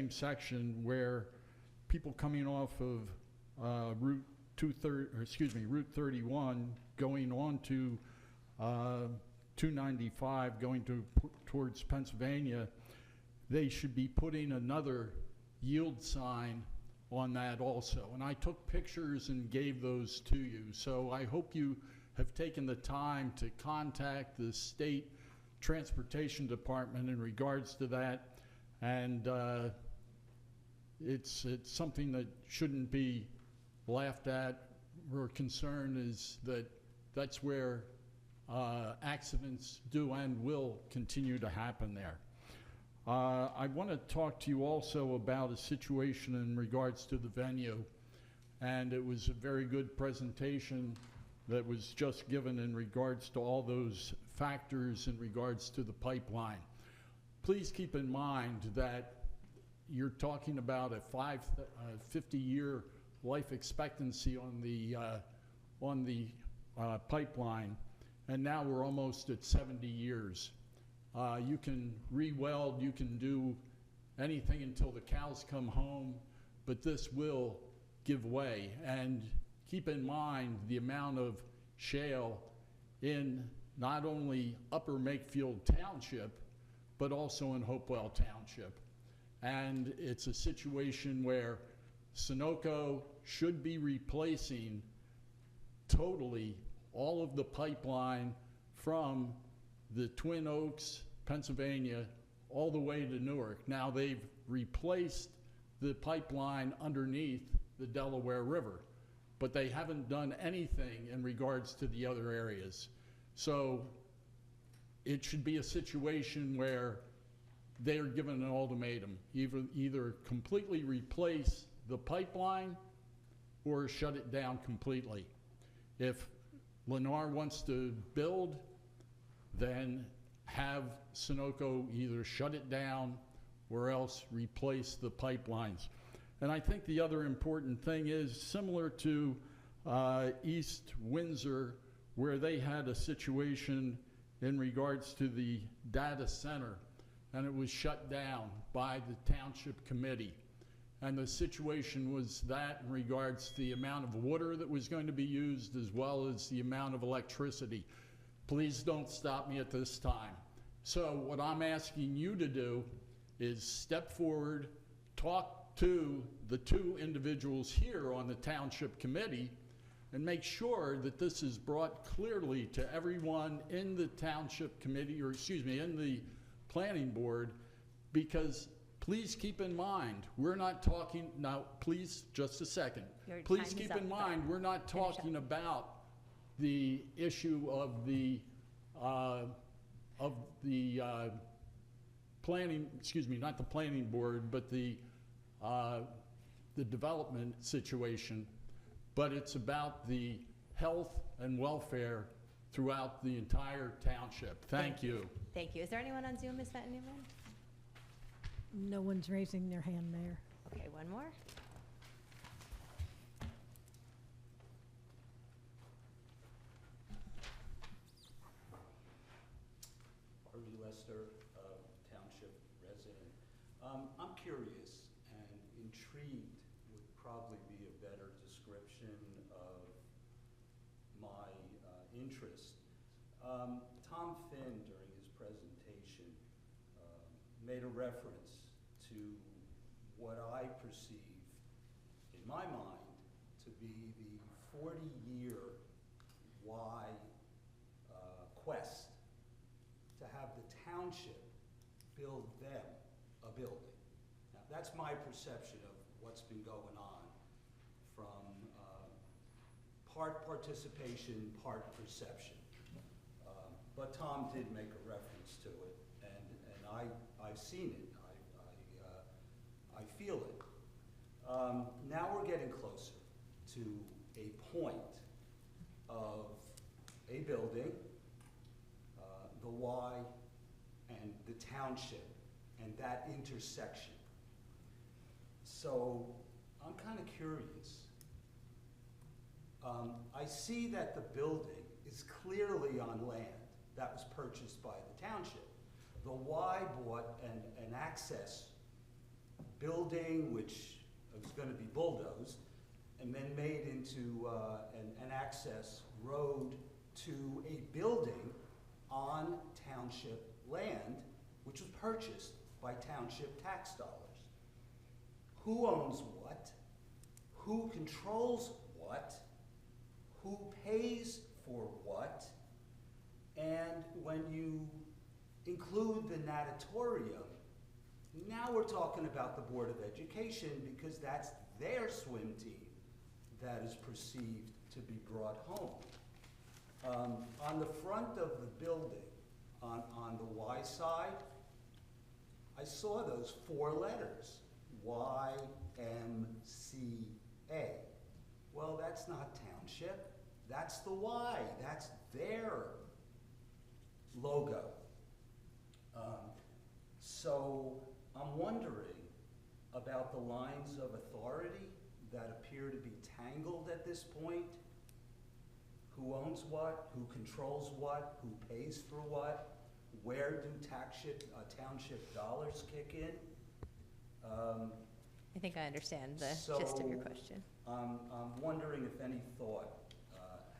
section where people coming off of Route 31 going on to 295 going towards Pennsylvania, they should be putting another yield sign on that also. And I took pictures and gave those to you. So I hope you have taken the time to contact the state transportation department in regards to that. And it's something that shouldn't be laughed at. We're concerned is that that's where accidents do and will continue to happen there. I want to talk to you also about a situation in regards to the venue, and it was a very good presentation that was just given in regards to all those factors in regards to the pipeline. Please keep in mind that you're talking about a 50-year life expectancy on the pipeline, and now we're almost at 70 years. You can re-weld, you can do anything until the cows come home, but this will give way. And keep in mind the amount of shale in not only Upper Makefield Township, but also in Hopewell Township. And it's a situation where Sunoco should be replacing totally all of the pipeline from the Twin Oaks, Pennsylvania, all the way to Newark. Now they've replaced the pipeline underneath the Delaware River, but they haven't done anything in regards to the other areas. So it should be a situation where they're given an ultimatum, either completely replace the pipeline or shut it down completely. If Lennar wants to build, then have Sunoco either shut it down or else replace the pipelines. And I think the other important thing is similar to East Windsor, where they had a situation in regards to the data center, and it was shut down by the township committee. And the situation was that in regards to the amount of water that was going to be used as well as the amount of electricity. Please don't stop me at this time. So what I'm asking you to do is step forward, talk to the two individuals here on the township committee, and make sure that this is brought clearly to everyone in the township committee, or excuse me, in the planning board, because please keep in mind, we're not talking, now please, just a second. Please keep in mind, we're not talking about the issue of the planning, excuse me, not the planning board, but the development situation, but it's about the health and welfare throughout the entire township. Thank you. Thank you. Is there anyone on Zoom, Ms. Fenton Newman? No one's raising their hand, Mayor. Okay, one more. Artie Lester, Township resident. I'm curious and intrigued would probably be a better description of my interest. Tom Finn, during his presentation, made a reference to what I perceive, in my mind, to be the 40-year quest to have the township build them a building. Now, that's my perception of what's been going on, from part participation, part perception. But Tom did make a reference to it, and I've seen it. I feel it. Now we're getting closer to a point of a building, the Y and the township, and that intersection. So I'm kind of curious. I see that the building is clearly on land that was purchased by the township. The Y bought an access building, which was going to be bulldozed, and then made into an access road to a building on township land, which was purchased by township tax dollars. Who owns what? Who controls what? Who pays for what? And when you include the natatorium, now we're talking about the Board of Education, because that's their swim team that is perceived to be brought home. On the front of the building, on the Y side, I saw those 4 letters, YMCA. Well, that's not township, that's the Y, that's their logo. So I'm wondering about the lines of authority that appear to be tangled at this point. who owns what, who controls what, who pays for what, where do township dollars kick in? I think I understand the gist of your question. I'm wondering if any thought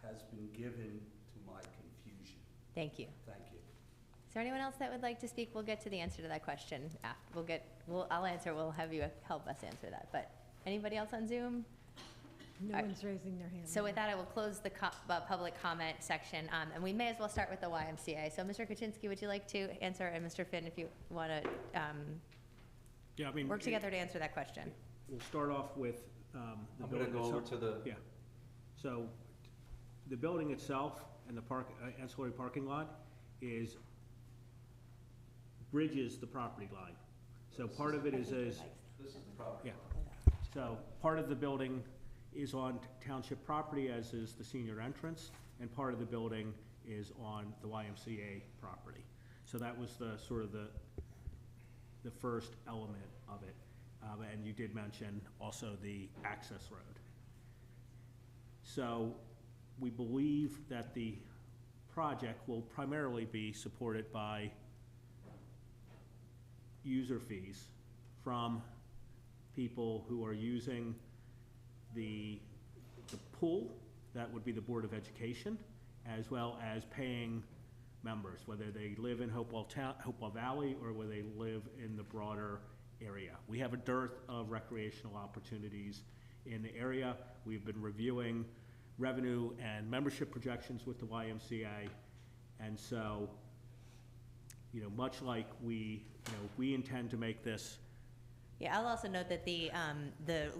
has been given to my confusion. Thank you. Thank you. Is there anyone else that would like to speak? We'll get to the answer to that question. I'll answer, we'll have you help us answer that. But anybody else on Zoom? No All right. one's raising their hand. So with that, I will close the public comment section, and we may as well start with the YMCA. So Mr. Kaczynski, would you like to answer, and Mr. Finn, if you want to Yeah, I mean. work together to answer that question? We'll start off with the I'm building gonna go over itself. to the, Yeah. So the building itself and the ancillary parking lot bridges the property line. So part of it is this is the property. Yeah. So part of the building is on township property, as is the senior entrance, and part of the building is on the YMCA property. So that was the sort of the first element of it. And you did mention also the access road. So we believe that the project will primarily be supported by user fees from people who are using the pool, that would be the Board of Education, as well as paying members, whether they live in Hopewell Valley or whether they live in the broader area. We have a dearth of recreational opportunities in the area. We've been reviewing revenue and membership projections with the YMCA, and so, much like we intend to make this. Yeah, I'll also note that the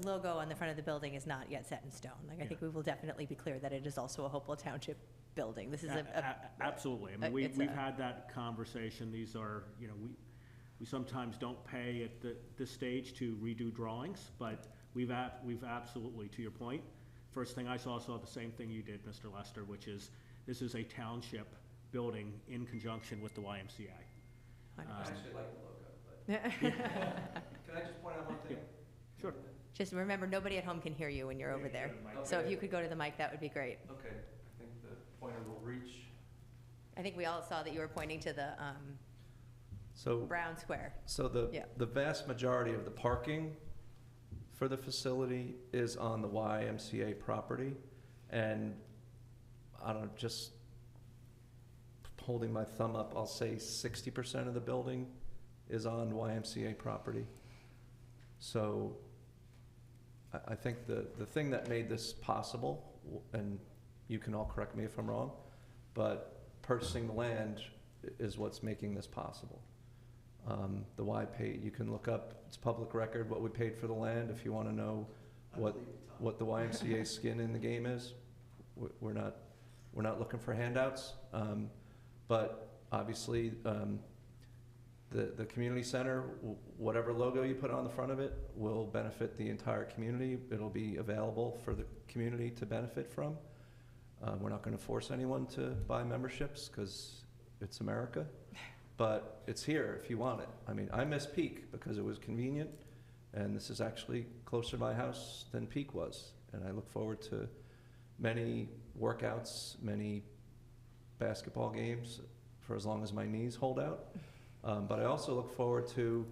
logo on the front of the building is not yet set in stone. I think we will definitely be clear that it is also a Hopewell Township building. This is Absolutely. I mean, we've had that conversation. These are, we sometimes don't pay at this stage to redo drawings, but we've absolutely, to your point, first thing I saw the same thing you did, Mr. Lester, which is this is a township building in conjunction with the YMCA. I actually like the logo, but. Can I just point out one thing? Yeah. Sure. Just remember, nobody at home can hear you when you're over there. So if you could go to the mic, that would be great. Okay, I think the pointer will reach. I think we all saw that you were pointing to the brown square. So the vast majority of the parking for the facility is on the YMCA property, and I don't know, just holding my thumb up, I'll say 60% of the building is on YMCA property. So I think the thing that made this possible, and you can all correct me if I'm wrong, but purchasing the land is what's making this possible. The Y pay, you can look up, it's public record, what we paid for the land if you want to know what the YMCA skin in the game is. We're not looking for handouts, but obviously the community center, whatever logo you put on the front of it, will benefit the entire community. It'll be available for the community to benefit from. We're not going to force anyone to buy memberships because it's America, but it's here if you want it. I mean, I miss Peak because it was convenient, and this is actually closer to my house than Peak was. And I look forward to many workouts, many basketball games for as long as my knees hold out. But I also look forward to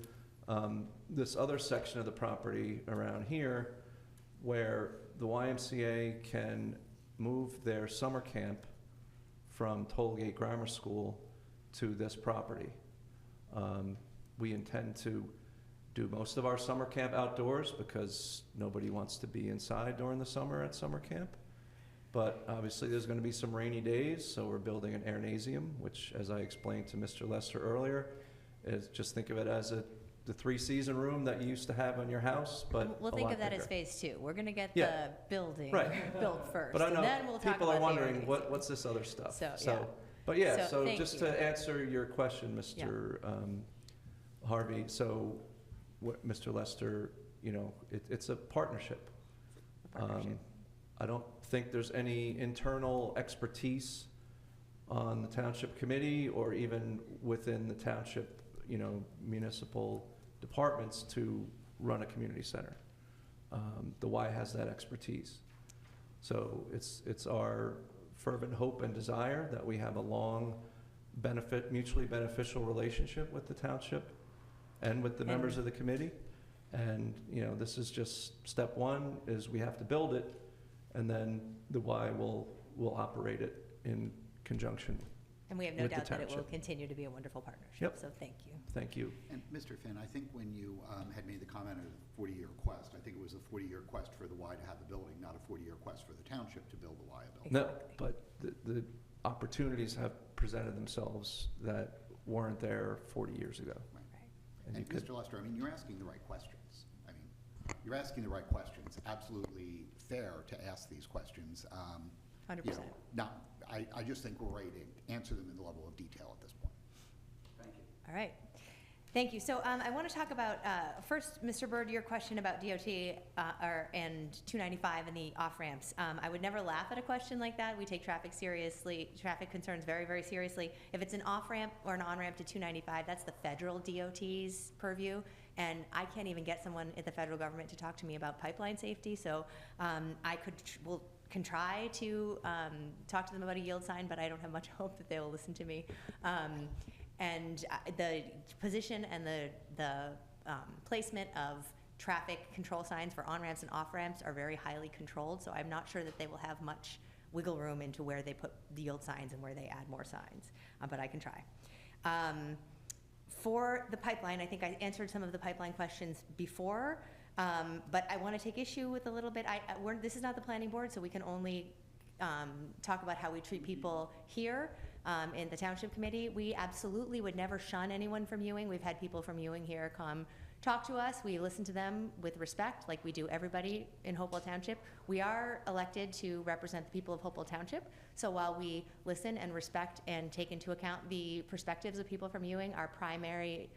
this other section of the property around here where the YMCA can move their summer camp from Tollgate Grammar School to this property. We intend to do most of our summer camp outdoors because nobody wants to be inside during the summer at summer camp. But obviously there's going to be some rainy days, so we're building an airnasium, which, as I explained to Mr. Lester earlier, is just think of it as the 3-season room that you used to have on your house, but we'll think of that as phase 2. We're going to get Yeah. the building Right. built first, But I know and then we'll talk people about are wondering the what's this other stuff. So thank just you. to answer your question, Mr. Harvey, so Mr. Lester, it's a partnership. I don't think there's any internal expertise on the township committee or even within the township, municipal departments to run a community center. The Y has that expertise. So it's our fervent hope and desire that we have a long mutually beneficial relationship with the township and with the members of the committee. And, this is just step one, is we have to build it, and then the Y will operate it in conjunction. And we have no with the doubt that it will township. continue to be a wonderful partnership, Yep. so thank you. Thank you. And Mr. Finn, I think when you had made the comment of a 40-year quest, I think it was a 40-year quest for the Y to have a building, not a 40-year quest for the township to build the Y building. No, but the opportunities have presented themselves that weren't there 40 years ago. Right. And And you could- Mr. Lester, I mean, you're asking the right questions. I mean, you're asking the right questions. Absolutely fair to ask these questions. 100%. I just think we're ready to answer them in the level of detail at this point. Thank you. All right. Thank you. So I want to talk about, first, Mr. Byrd, your question about DOT and 295 and the off-ramps. I would never laugh at a question like that. We take traffic concerns very, very seriously. If it's an off-ramp or an on-ramp to 295, that's the federal DOT's purview. And I can't even get someone at the federal government to talk to me about pipeline safety. So I can try to talk to them about a yield sign, but I don't have much hope that they will listen to me. And the position and the placement of traffic control signs for on-ramps and off-ramps are very highly controlled, so I'm not sure that they will have much wiggle room into where they put the yield signs and where they add more signs, but I can try. For the pipeline, I think I answered some of the pipeline questions before, but I want to take issue with a little bit. This is not the planning board, so we can only talk about how we treat people here. In the Township Committee, we absolutely would never shun anyone from Ewing. We've had people from Ewing here come talk to us. We listen to them with respect, like we do everybody in Hopewell Township. We are elected to represent the people of Hopewell Township, so while we listen and respect and take into account the perspectives of people from Ewing, our primary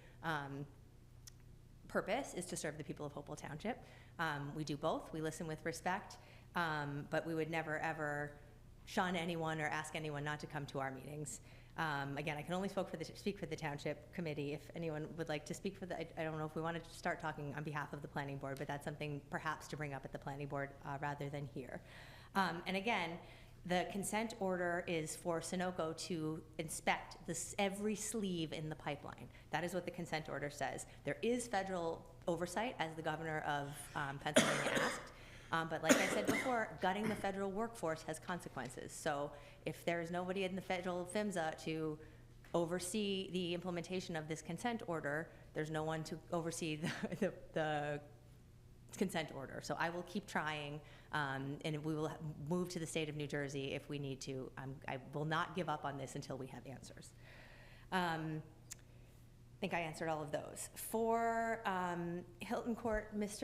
purpose is to serve the people of Hopewell Township. We do both. We listen with respect, but we would never, ever shun anyone or ask anyone not to come to our meetings. Again, I can only speak for the Township Committee. If anyone would like to speak for I don't know if we wanted to start talking on behalf of the Planning Board, but that's something perhaps to bring up at the Planning Board rather than here. And again, the consent order is for Sunoco to inspect every sleeve in the pipeline. That is what the consent order says. There is federal oversight, as the governor of Pennsylvania asked. But like I said before, gutting the federal workforce has consequences. So if there is nobody in the federal PHMSA to oversee the implementation of this consent order, there's no one to oversee the consent order. So I will keep trying, and we will move to the state of New Jersey if we need to. I will not give up on this until we have answers. I think I answered all of those. For Hilton Court, Ms.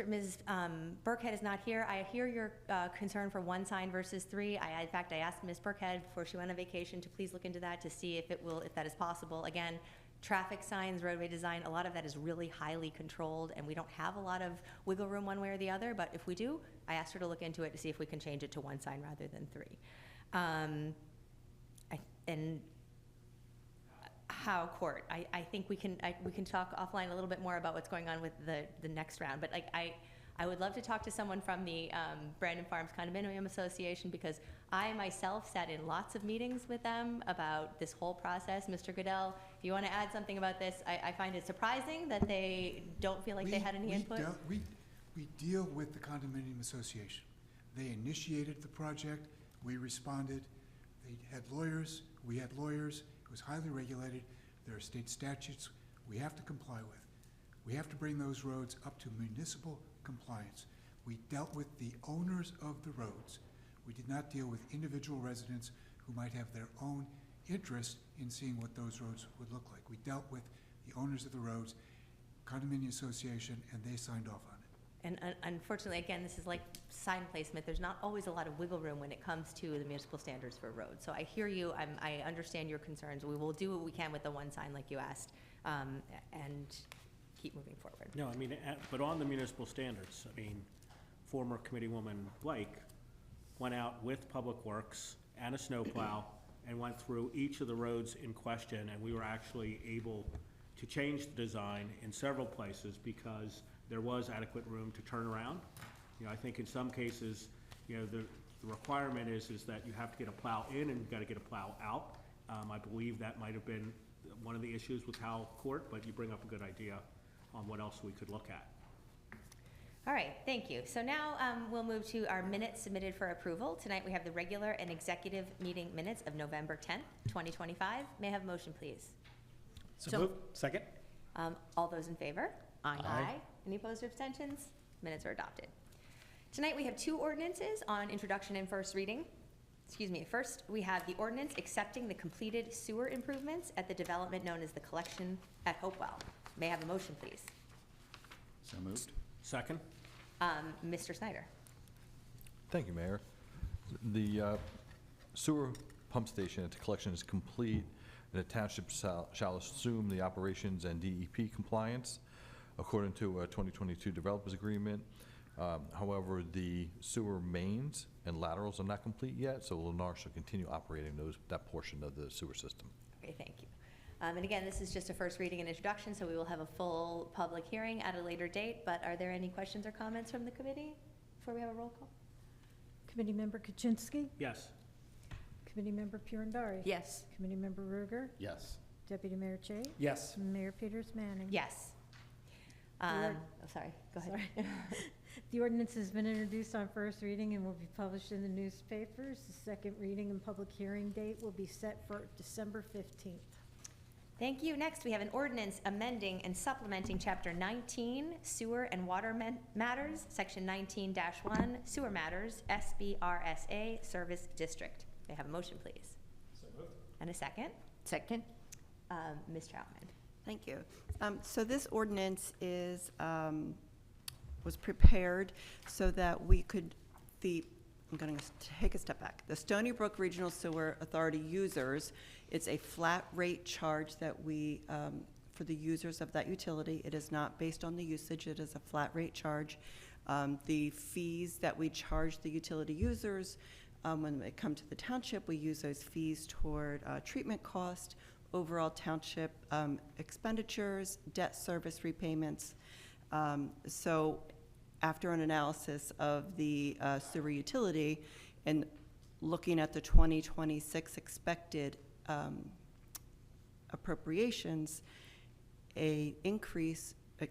Burkhead is not here. I hear your concern for one sign versus three. In fact, I asked Ms. Burkhead before she went on vacation to please look into that to see if that is possible. Again, traffic signs, roadway design, a lot of that is really highly controlled, and we don't have a lot of wiggle room one way or the other, but if we do, I asked her to look into it to see if we can change it to one sign rather than three. And Howe Court, I think we can talk offline a little bit more about what's going on with the next round, but I would love to talk to someone from the Brandon Farms Condominium Association, because I myself sat in lots of meetings with them about this whole process. Mr. Goodell, if you want to add something about this, I find it surprising that they don't feel like they had any input. We deal with the condominium association. They initiated the project, we responded. They had lawyers, we had lawyers. It was highly regulated. There are state statutes we have to comply with. We have to bring those roads up to municipal compliance. We dealt with the owners of the roads. We did not deal with individual residents who might have their own interest in seeing what those roads would look like. We dealt with the owners of the roads, condominium association, and they signed off on it. And unfortunately, again, this is like sign placement. There's not always a lot of wiggle room when it comes to the municipal standards for roads. So I hear you. I understand your concerns. We will do what we can with the one sign like you asked, and keep moving forward. No, I mean, but on the municipal standards, I mean, former Committeewoman Blake went out with Public Works and a snowplow and went through each of the roads in question, and we were actually able to change the design in several places because there was adequate room to turn around. You know, I think in some cases, you know, The requirement is that you have to get a plow in and you've got to get a plow out. I believe that might have been one of the issues with Howell Court, but you bring up a good idea on what else we could look at. All right, thank you. So now we'll move to our minutes submitted for approval. Tonight we have the regular and executive meeting minutes of November 10th, 2025. May I have a motion, please? So moved. Second? All those in favor? Aye. Any opposed or abstentions? Minutes are adopted. Tonight we have two ordinances on introduction and first reading. Excuse me. First, we have the ordinance accepting the completed sewer improvements at the development known as the Collection at Hopewell. May I have a motion, please? So moved. Second? Mr. Snyder. Thank you, Mayor. The sewer pump station at the collection is complete, and the township shall assume the operations and DEP compliance according to a 2022 developers agreement. However, the sewer mains and laterals are not complete yet, so Lennar shall continue operating that portion of the sewer system. Okay, thank you. And again, this is just a first reading and introduction, so we will have a full public hearing at a later date, but are there any questions or comments from the committee before we have a roll call? Committee Member Kaczynski? Yes. Committee Member Purandari? Yes. Committee Member Ruger? Yes. Deputy Mayor Che? Yes. Mayor Peters Manning? Yes. Sorry, go ahead. Sorry. The ordinance has been introduced on first reading and will be published in the newspapers. The second reading and public hearing date will be set for December 15th. Thank you. Next, we have an ordinance amending and supplementing Chapter 19, Sewer and Water Matters, Section 19-1, Sewer Matters, SBRSA Service District. May I have a motion, please? So moved. And a second? Second? Ms. Troutman. Thank you. So this ordinance is, was prepared so that we could, I'm going to take a step back. The Stony Brook Regional Sewer Authority users, it's a flat rate charge that we, for the users of that utility. It is not based on the usage, it is a flat rate charge. The fees that we charge the utility users, when they come to the township, we use those fees toward treatment cost, overall township expenditures, debt service repayments. So after an analysis of the sewer utility and looking at the 2026 expected appropriations, a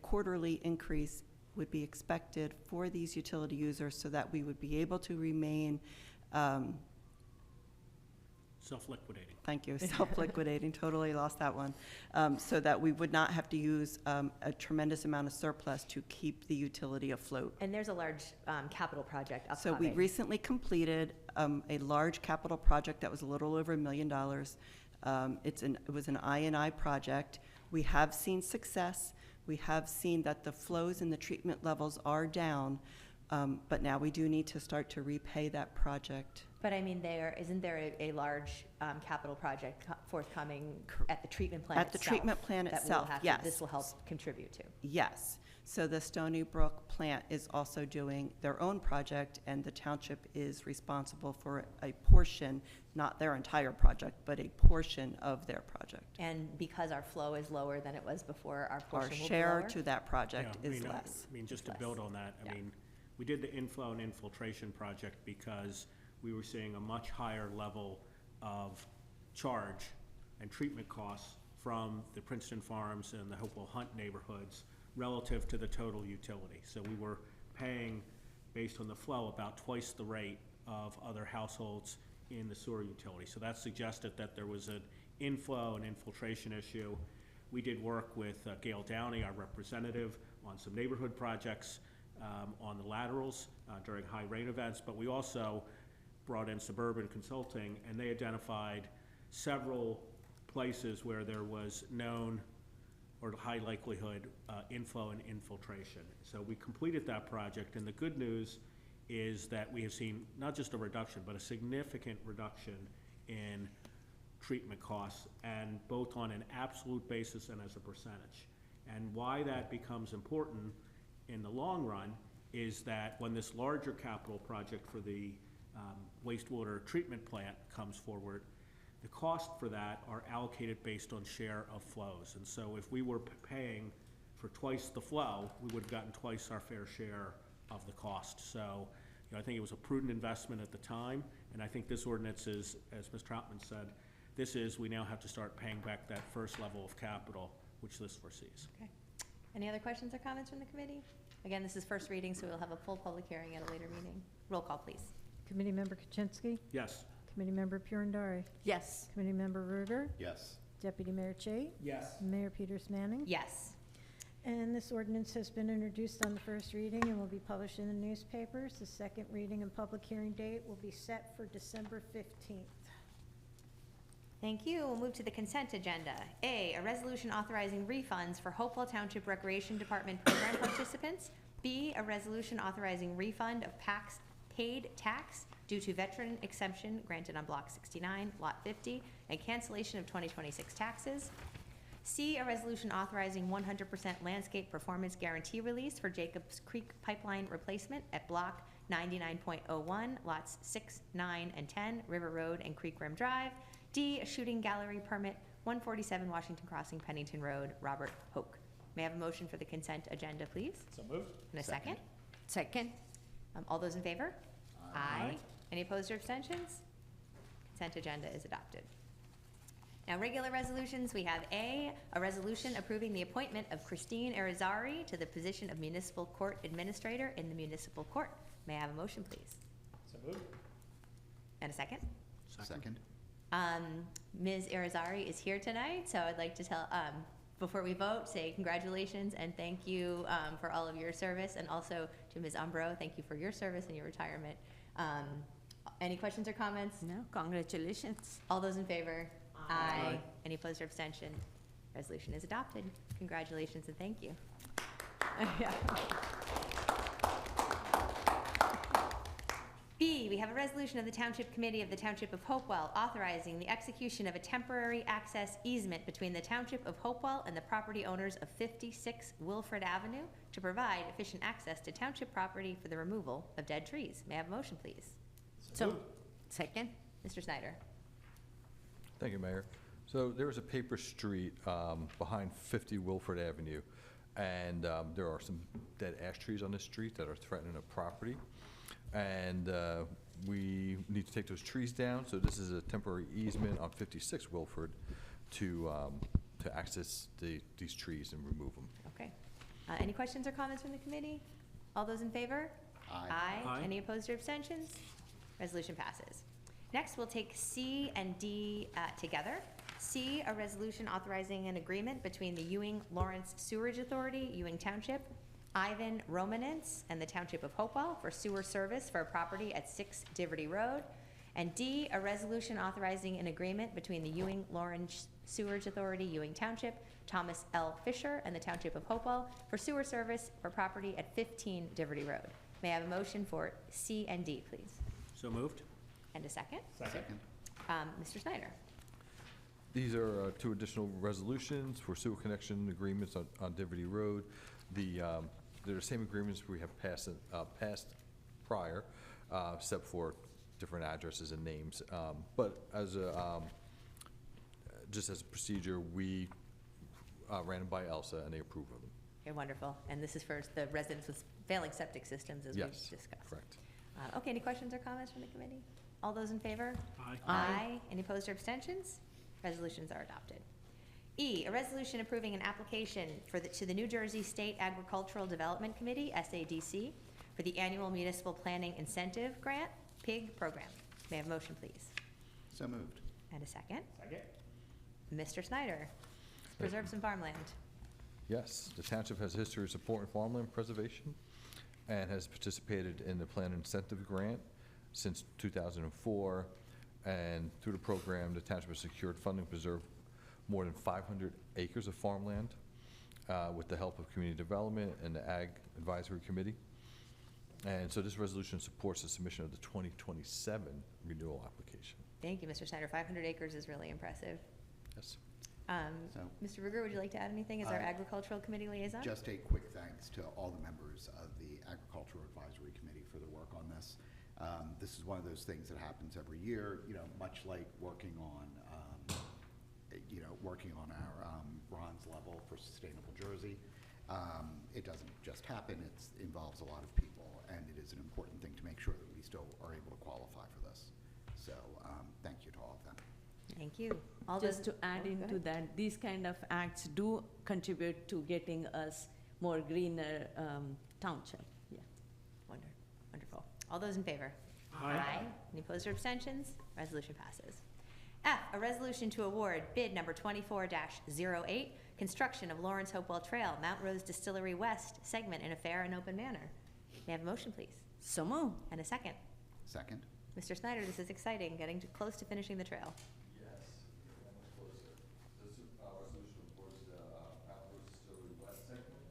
quarterly increase would be expected for these utility users so that we would be able to remain Self-liquidating. Thank you, self-liquidating, totally lost that one. So that we would not have to use a tremendous amount of surplus to keep the utility afloat. And there's a large capital project So upcoming. we recently completed a large capital project that was a little over $1 million. It was an I&I project. We have seen success. We have seen that the flows and the treatment levels are down, but now we do need to start to repay that project. But I mean, isn't there a large capital project forthcoming at the treatment plant At the treatment plant itself, yes. This will help contribute to. Yes. So the Stony Brook plant is also doing their own project, and the township is responsible for a portion, not their entire project, but a portion of their project. And because our flow is lower than it was before, our portion will Our be share lower? to that project Yeah, is less. I mean, just to Less. build on that, I mean, we did the inflow and infiltration project because we were seeing a much higher level of charge and treatment costs from the Princeton Farms and the Hopewell Hunt neighborhoods relative to the total utility. So we were paying, based on the flow, about twice the rate of other households in the sewer utility. So that suggested that there was an inflow and infiltration issue. We did work with Gail Downey, our representative, on some neighborhood projects on the laterals during high rain events, but we also brought in Suburban Consulting, and they identified several places where there was known or high likelihood inflow and infiltration. So we completed that project, and the good news is that we have seen not just a reduction, but a significant reduction in treatment costs, and both on an absolute basis and as a percentage. And why that becomes important in the long run is that when this larger capital project for the wastewater treatment plant comes forward, the cost for that are allocated based on share of flows. And so if we were paying for twice the flow, we would have gotten twice our fair share of the cost. So, I think it was a prudent investment at the time, and I think this ordinance is, as Ms. Troutman said, we now have to start paying back that first level of capital, which this foresees. Okay. Any other questions or comments from the committee? Again, this is first reading, so we'll have a full public hearing at a later meeting. Roll call, please. Committee Member Kaczynski? Yes. Committee Member Purandare? Yes. Committee Member Ruger? Yes. Deputy Mayor Chait? Yes. Mayor Peters Manning? Yes. And this ordinance has been introduced on the first reading and will be published in the newspapers. The second reading and public hearing date will be set for December 15th. Thank you. We'll move to the consent agenda. A resolution authorizing refunds for Hopewell Township Recreation Department program participants. B, a resolution authorizing refund of paid tax due to veteran exemption granted on Block 69, Lot 50, and cancellation of 2026 taxes. C, a resolution authorizing 100% landscape performance guarantee release for Jacobs Creek pipeline replacement at Block 99.01, lots 6, 9, and 10, River Road and Creek Rim Drive. D, a shooting gallery permit, 147 Washington Crossing, Pennington Road, Robert Hoke. May I have a motion for the consent agenda, please? So moved. And a second? Second. All those in favor? Aye. Any opposed or abstentions? Consent agenda is adopted. Now, regular resolutions, we have A, a resolution approving the appointment of Christine Arizari to the position of Municipal Court Administrator in the Municipal Court. May I have a motion, please? So moved. And a second? Second. Ms. Arizari is here tonight, so I'd like to tell, before we vote, say congratulations and thank you for all of your service, and also to Ms. Umbro, thank you for your service and your retirement. Any questions or comments? No, congratulations. All those in favor? Aye. Any opposed or abstention? Resolution is adopted. Congratulations and thank you. B, we have a resolution of the Township Committee of the Township of Hopewell authorizing the execution of a temporary access easement between the Township of Hopewell and the property owners of 56 Wilfred Avenue to provide efficient access to township property for the removal of dead trees. May I have a motion, please? So, second. Mr. Snyder. Thank you, Mayor. So there was a paper street behind 50 Wilfred Avenue, and there are some dead ash trees on this street that are threatening a property. And we need to take those trees down, so this is a temporary easement on 56 Wilfred to access these trees and remove them. Okay. Any questions or comments from the committee? All those in favor? Aye. Aye. Any opposed or abstentions? Resolution passes. Next, we'll take C and D together. C, a resolution authorizing an agreement between the Ewing Lawrence Sewerage Authority, Ewing Township, Ivan Romanence, and the Township of Hopewell for sewer service for a property at 6 Diverty Road. And D, a resolution authorizing an agreement between the Ewing Lawrence Sewerage Authority, Ewing Township, Thomas L. Fisher, and the Township of Hopewell for sewer service for property at 15 Diverty Road. May I have a motion for C and D, please? So moved. And a second? Second. Mr. Snyder. These are two additional resolutions for sewer connection agreements on Diverty Road. They're the same agreements we have passed prior, except for different addresses and names. But as just as a procedure, we ran them by Elsa, and they approved of them. Okay, wonderful. And this is for the residents with failing septic systems, as we've Yes, discussed. correct. Okay, any questions or comments from the committee? All those in favor? Aye. Aye. Any opposed or abstentions? Resolutions are adopted. E, a resolution approving an application to the New Jersey State Agricultural Development Committee, SADC, for the annual Municipal Planning Incentive Grant, PIG program. May I have a motion, please? So moved. And a second? Second. Mr. Snyder. Preserve some farmland. Yes, the township has a history of supporting farmland preservation and has participated in the Plan Incentive Grant since 2004. And through the program, the township has secured funding to preserve more than 500 acres of farmland with the help of community development and the Ag Advisory Committee. And so this resolution supports the submission of the 2027 renewal application. Thank you, Mr. Snyder. 500 acres is really impressive. Yes. Mr. Ruger, would you like to add anything as our Agricultural Committee liaison? Just a quick thanks to all the members of the Agricultural Advisory Committee for their work on this. This is one of those things that happens every year, much like working on our bronze level for Sustainable Jersey. It doesn't just happen, it involves a lot of people. and it is an important thing to make sure that we still are able to qualify for this. So thank you to all of them. Thank you. All Just those- to add oh, go into ahead. that, these kind of acts do contribute to getting us more greener township. Yeah. Wonderful. All those in favor? Aye. Any opposed or abstentions? Resolution passes. F, a resolution to award bid number 24-08, construction of Lawrence Hopewell Trail, Mount Rose Distillery West segment in a fair and open manner. May I have a motion, please? So moved. And a second. Second? Mr. Snyder, this is exciting, getting close to finishing the trail. Yes, almost closer. This resolution awards the Mount Rose Distillery West segment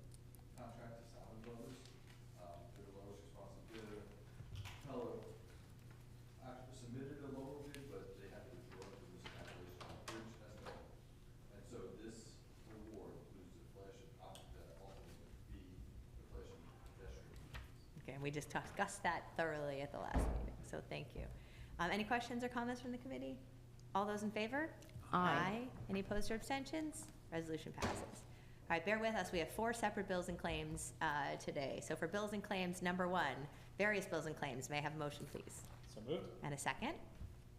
contract to Salmon Brothers. They're the lowest responsive bidder. Teller actually submitted a lower bid, but they had to withdraw due to this calculation on the bridge estimate. And so this award includes the flashing that ultimately would be the flashing pedestrian. Okay, we just discussed that thoroughly at the last meeting, so thank you. Any questions or comments from the committee? All those in favor? Aye. Any opposed or abstentions? Resolution passes. All right, bear with us. We have 4 separate bills and claims today. So for bills and claims, number 1, various bills and claims. May I have a motion, please? So moved. And a second?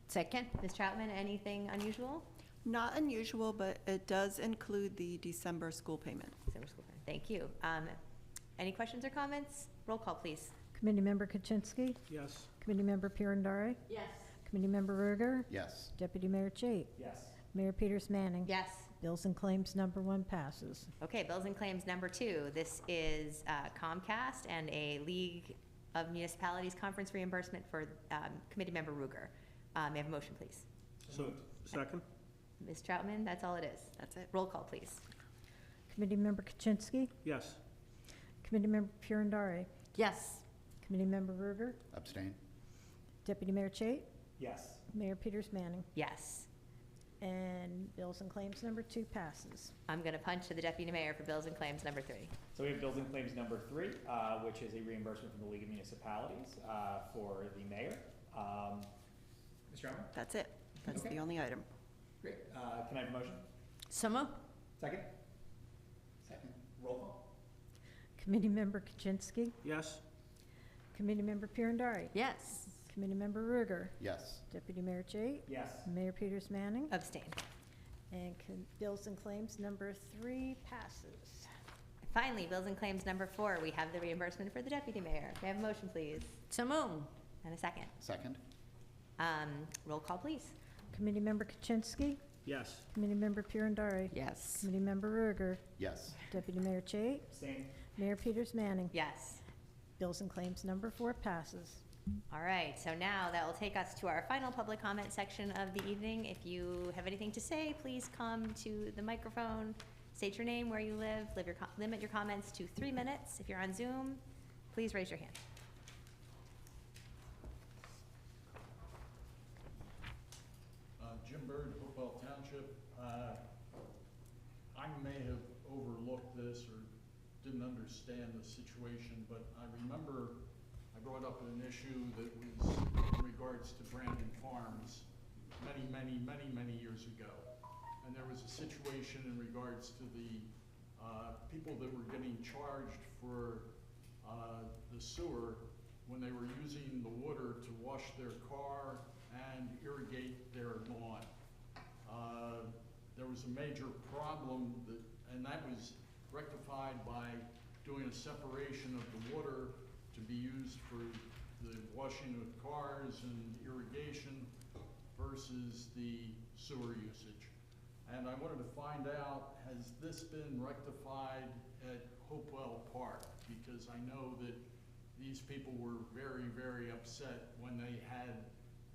Second. Ms. Troutman, anything unusual? Not unusual, but it does include the December school payment. December school plan. Thank you. Any questions or comments? Roll call, please. Committee Member Kaczynski, Yes. Committee Member Pirandari, Yes. Committee Member Ruger, Yes. Deputy Mayor Chait, Yes. Mayor Peters Manning. Yes. Bills and claims number 1 passes. Okay, bills and claims number 2. This is Comcast and a League of Municipalities conference reimbursement for Committee Member Ruger. May I have a motion, please? So, second? Ms. Troutman, that's all it is. That's it. Roll call, please. Committee Member Kaczynski, Yes. Committee Member Pirandari, Yes. Committee Member Ruger, Abstain? Deputy Mayor Chait, Yes. Mayor Peters Manning. Yes. And bills and claims number 2 passes. I'm going to punch to the Deputy Mayor for bills and claims number 3. So we have bills and claims number 3, which is a reimbursement from the League of Municipalities for the mayor. Mr. Chairman? That's it. That's Okay. the only item. Great. Can I have a motion? So moved. Second? Second. Roll call? Committee Member Kaczynski, Yes. Committee Member Pirandari, Yes. Committee Member Ruger, Yes. Deputy Mayor Chait, Yes. Mayor Peters Manning. Abstain. And bills and claims number 3 passes. Finally, bills and claims number 4. We have the reimbursement for the Deputy Mayor. May I have a motion, please? So moved. And a second. Second? Roll call, please. Committee Member Kaczynski, Yes. Committee Member Pirandari, Yes. Committee Member Ruger, Yes. Deputy Mayor Chait, Abstain. Mayor Peters Manning. Yes. Bills and claims number 4 passes. All right, so now that will take us to our final public comment section of the evening. If you have anything to say, please come to the microphone, state your name, where you live, limit your comments to 3 minutes. If you're on Zoom, please raise your hand. Jim Bird, Hopewell Township. I may have overlooked this or didn't understand the situation, but I remember I brought up an issue that was in regards to Brandon Farms many years ago. And there was a situation in regards to the people that were getting charged for the sewer when they were using the water to wash their car and irrigate their lawn. There was a major problem and that was rectified by doing a separation of the water to be used for the washing of cars and irrigation versus the sewer usage. And I wanted to find out, has this been rectified at Hopewell Park? Because I know that these people were very upset when they had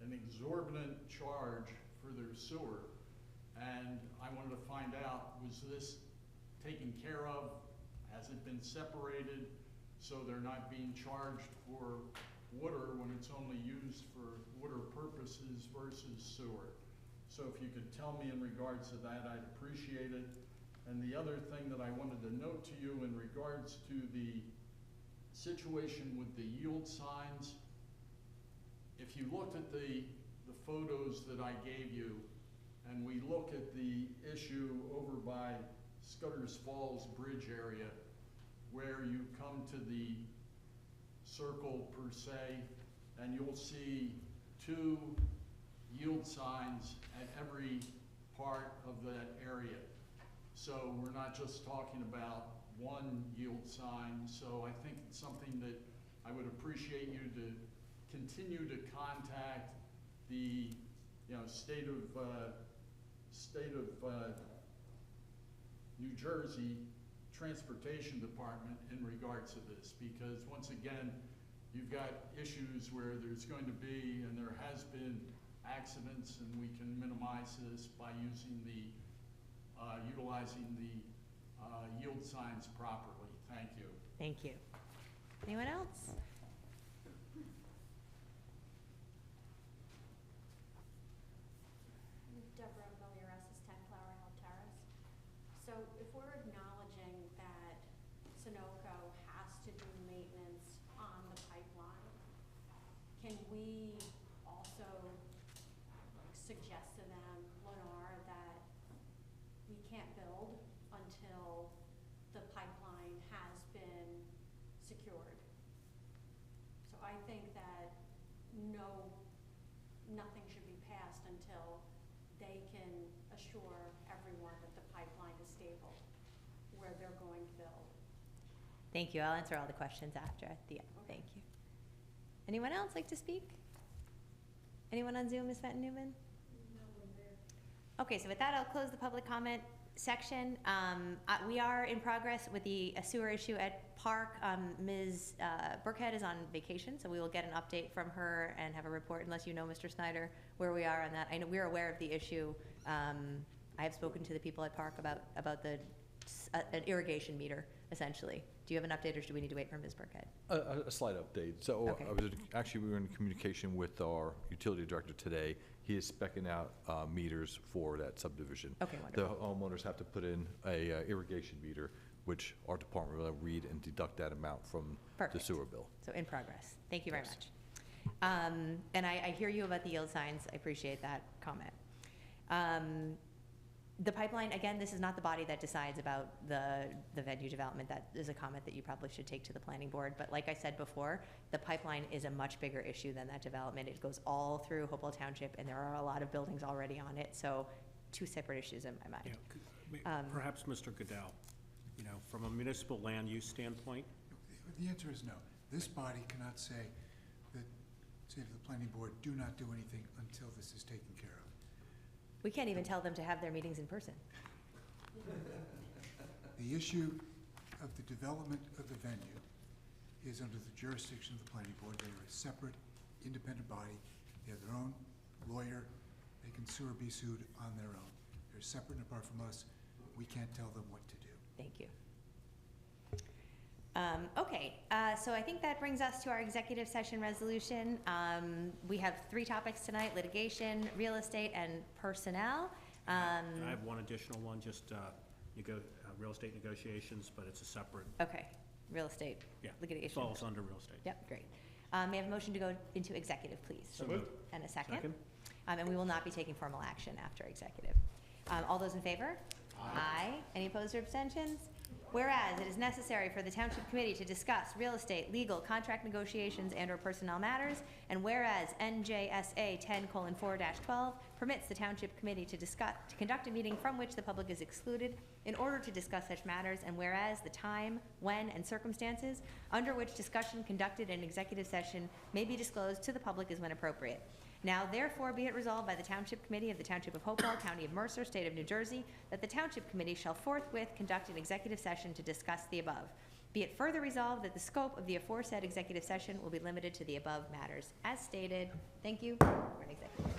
an exorbitant charge for their sewer. And I wanted to find out, was this taken care of? Has it been separated so they're not being charged for water when it's only used for water purposes versus sewer? So if you could tell me in regards to that, I'd appreciate it. And the other thing that I wanted to note to you in regards to the situation with the yield signs, if you looked at the photos that I gave you, and we look at the issue over by Scudder's Falls Bridge area, where you come to the circle per se, and you'll see 2 yield signs at every part of that area. So we're not just talking about 1 yield sign. So I think it's something that I would appreciate you to continue to contact the, state of New Jersey Transportation Department in regards to this, because once again, you've got issues where there's going to be, and there has been, accidents, and we can minimize this by using utilizing the yield signs properly. Thank you. Thank you. Anyone else? Deborah Valiares, 10 Flower Hill Terrace. So if we're acknowledging that Sunoco has to do maintenance on the pipeline, can we also suggest to them, Lennar, that we can't build until the pipeline has been secured? So I think that nothing should be passed until they can assure everyone that the pipeline is stable where they're going to build. Thank you. I'll answer all the questions after at the end. Thank you. Anyone else like to speak? Anyone on Zoom, Ms. Fenton Newman? Okay, so with that, I'll close the public comment section. We are in progress with the sewer issue at Park. Ms. Burkhead is on vacation, so we will get an update from her and have a report, unless you know, Mr. Snyder, where we are on that. I know we're aware of the issue. I have spoken to the people at Park about an irrigation meter, essentially. Do you have an update, or do we need to wait for Ms. Burkhead? A slight update. So Okay. we were in communication with our utility director today. He is speccing out meters for that subdivision. Okay, The wonderful. homeowners have to put in a irrigation meter, which our department will read and deduct that amount from the Perfect. sewer bill. So in progress. Thank you very Yes. much. And I hear you about the yield signs. I appreciate that comment. The pipeline, again, this is not the body that decides about the venue development. That is a comment that you probably should take to the planning board. But like I said before, the pipeline is a much bigger issue than that development. It goes all through Hopewell Township, and there are a lot of buildings already on it. So 2 separate issues in my mind. Perhaps, Mr. Goodell, from a municipal land use standpoint, The answer is no. This body cannot say to the planning board, do not do anything until this is taken care of. We can't even tell them to have their meetings in person. The issue of the development of the venue is under the jurisdiction of the planning board. They are a separate, independent body. They have their own lawyer. They can sue or be sued on their own. They're separate and apart from us. We can't tell them what to do. Thank you. Okay, so I think that brings us to our executive session resolution. We have 3 topics tonight: litigation, real estate, and personnel. I have one additional one, just real estate negotiations, but it's a separate, Okay, real estate, litigation. falls under real estate. Yep, great. May I have a motion to go into executive, please? So moved. And a second? Second. And we will not be taking formal action after executive. All those in favor? Aye. Any opposed or abstentions? Whereas it is necessary for the Township Committee to discuss real estate, legal, contract negotiations, and/or personnel matters, and whereas NJSA 10:4-12 permits the Township Committee to conduct a meeting from which the public is excluded in order to discuss such matters, and whereas the time, when, and circumstances under which discussion conducted in executive session may be disclosed to the public is when appropriate. Now therefore be it resolved by the Township Committee of the Township of Hopewell, County of Mercer, State of New Jersey, that the Township Committee shall forthwith conduct an executive session to discuss the above. Be it further resolved that the scope of the aforesaid executive session will be limited to the above matters. As stated, thank you. We're in executive.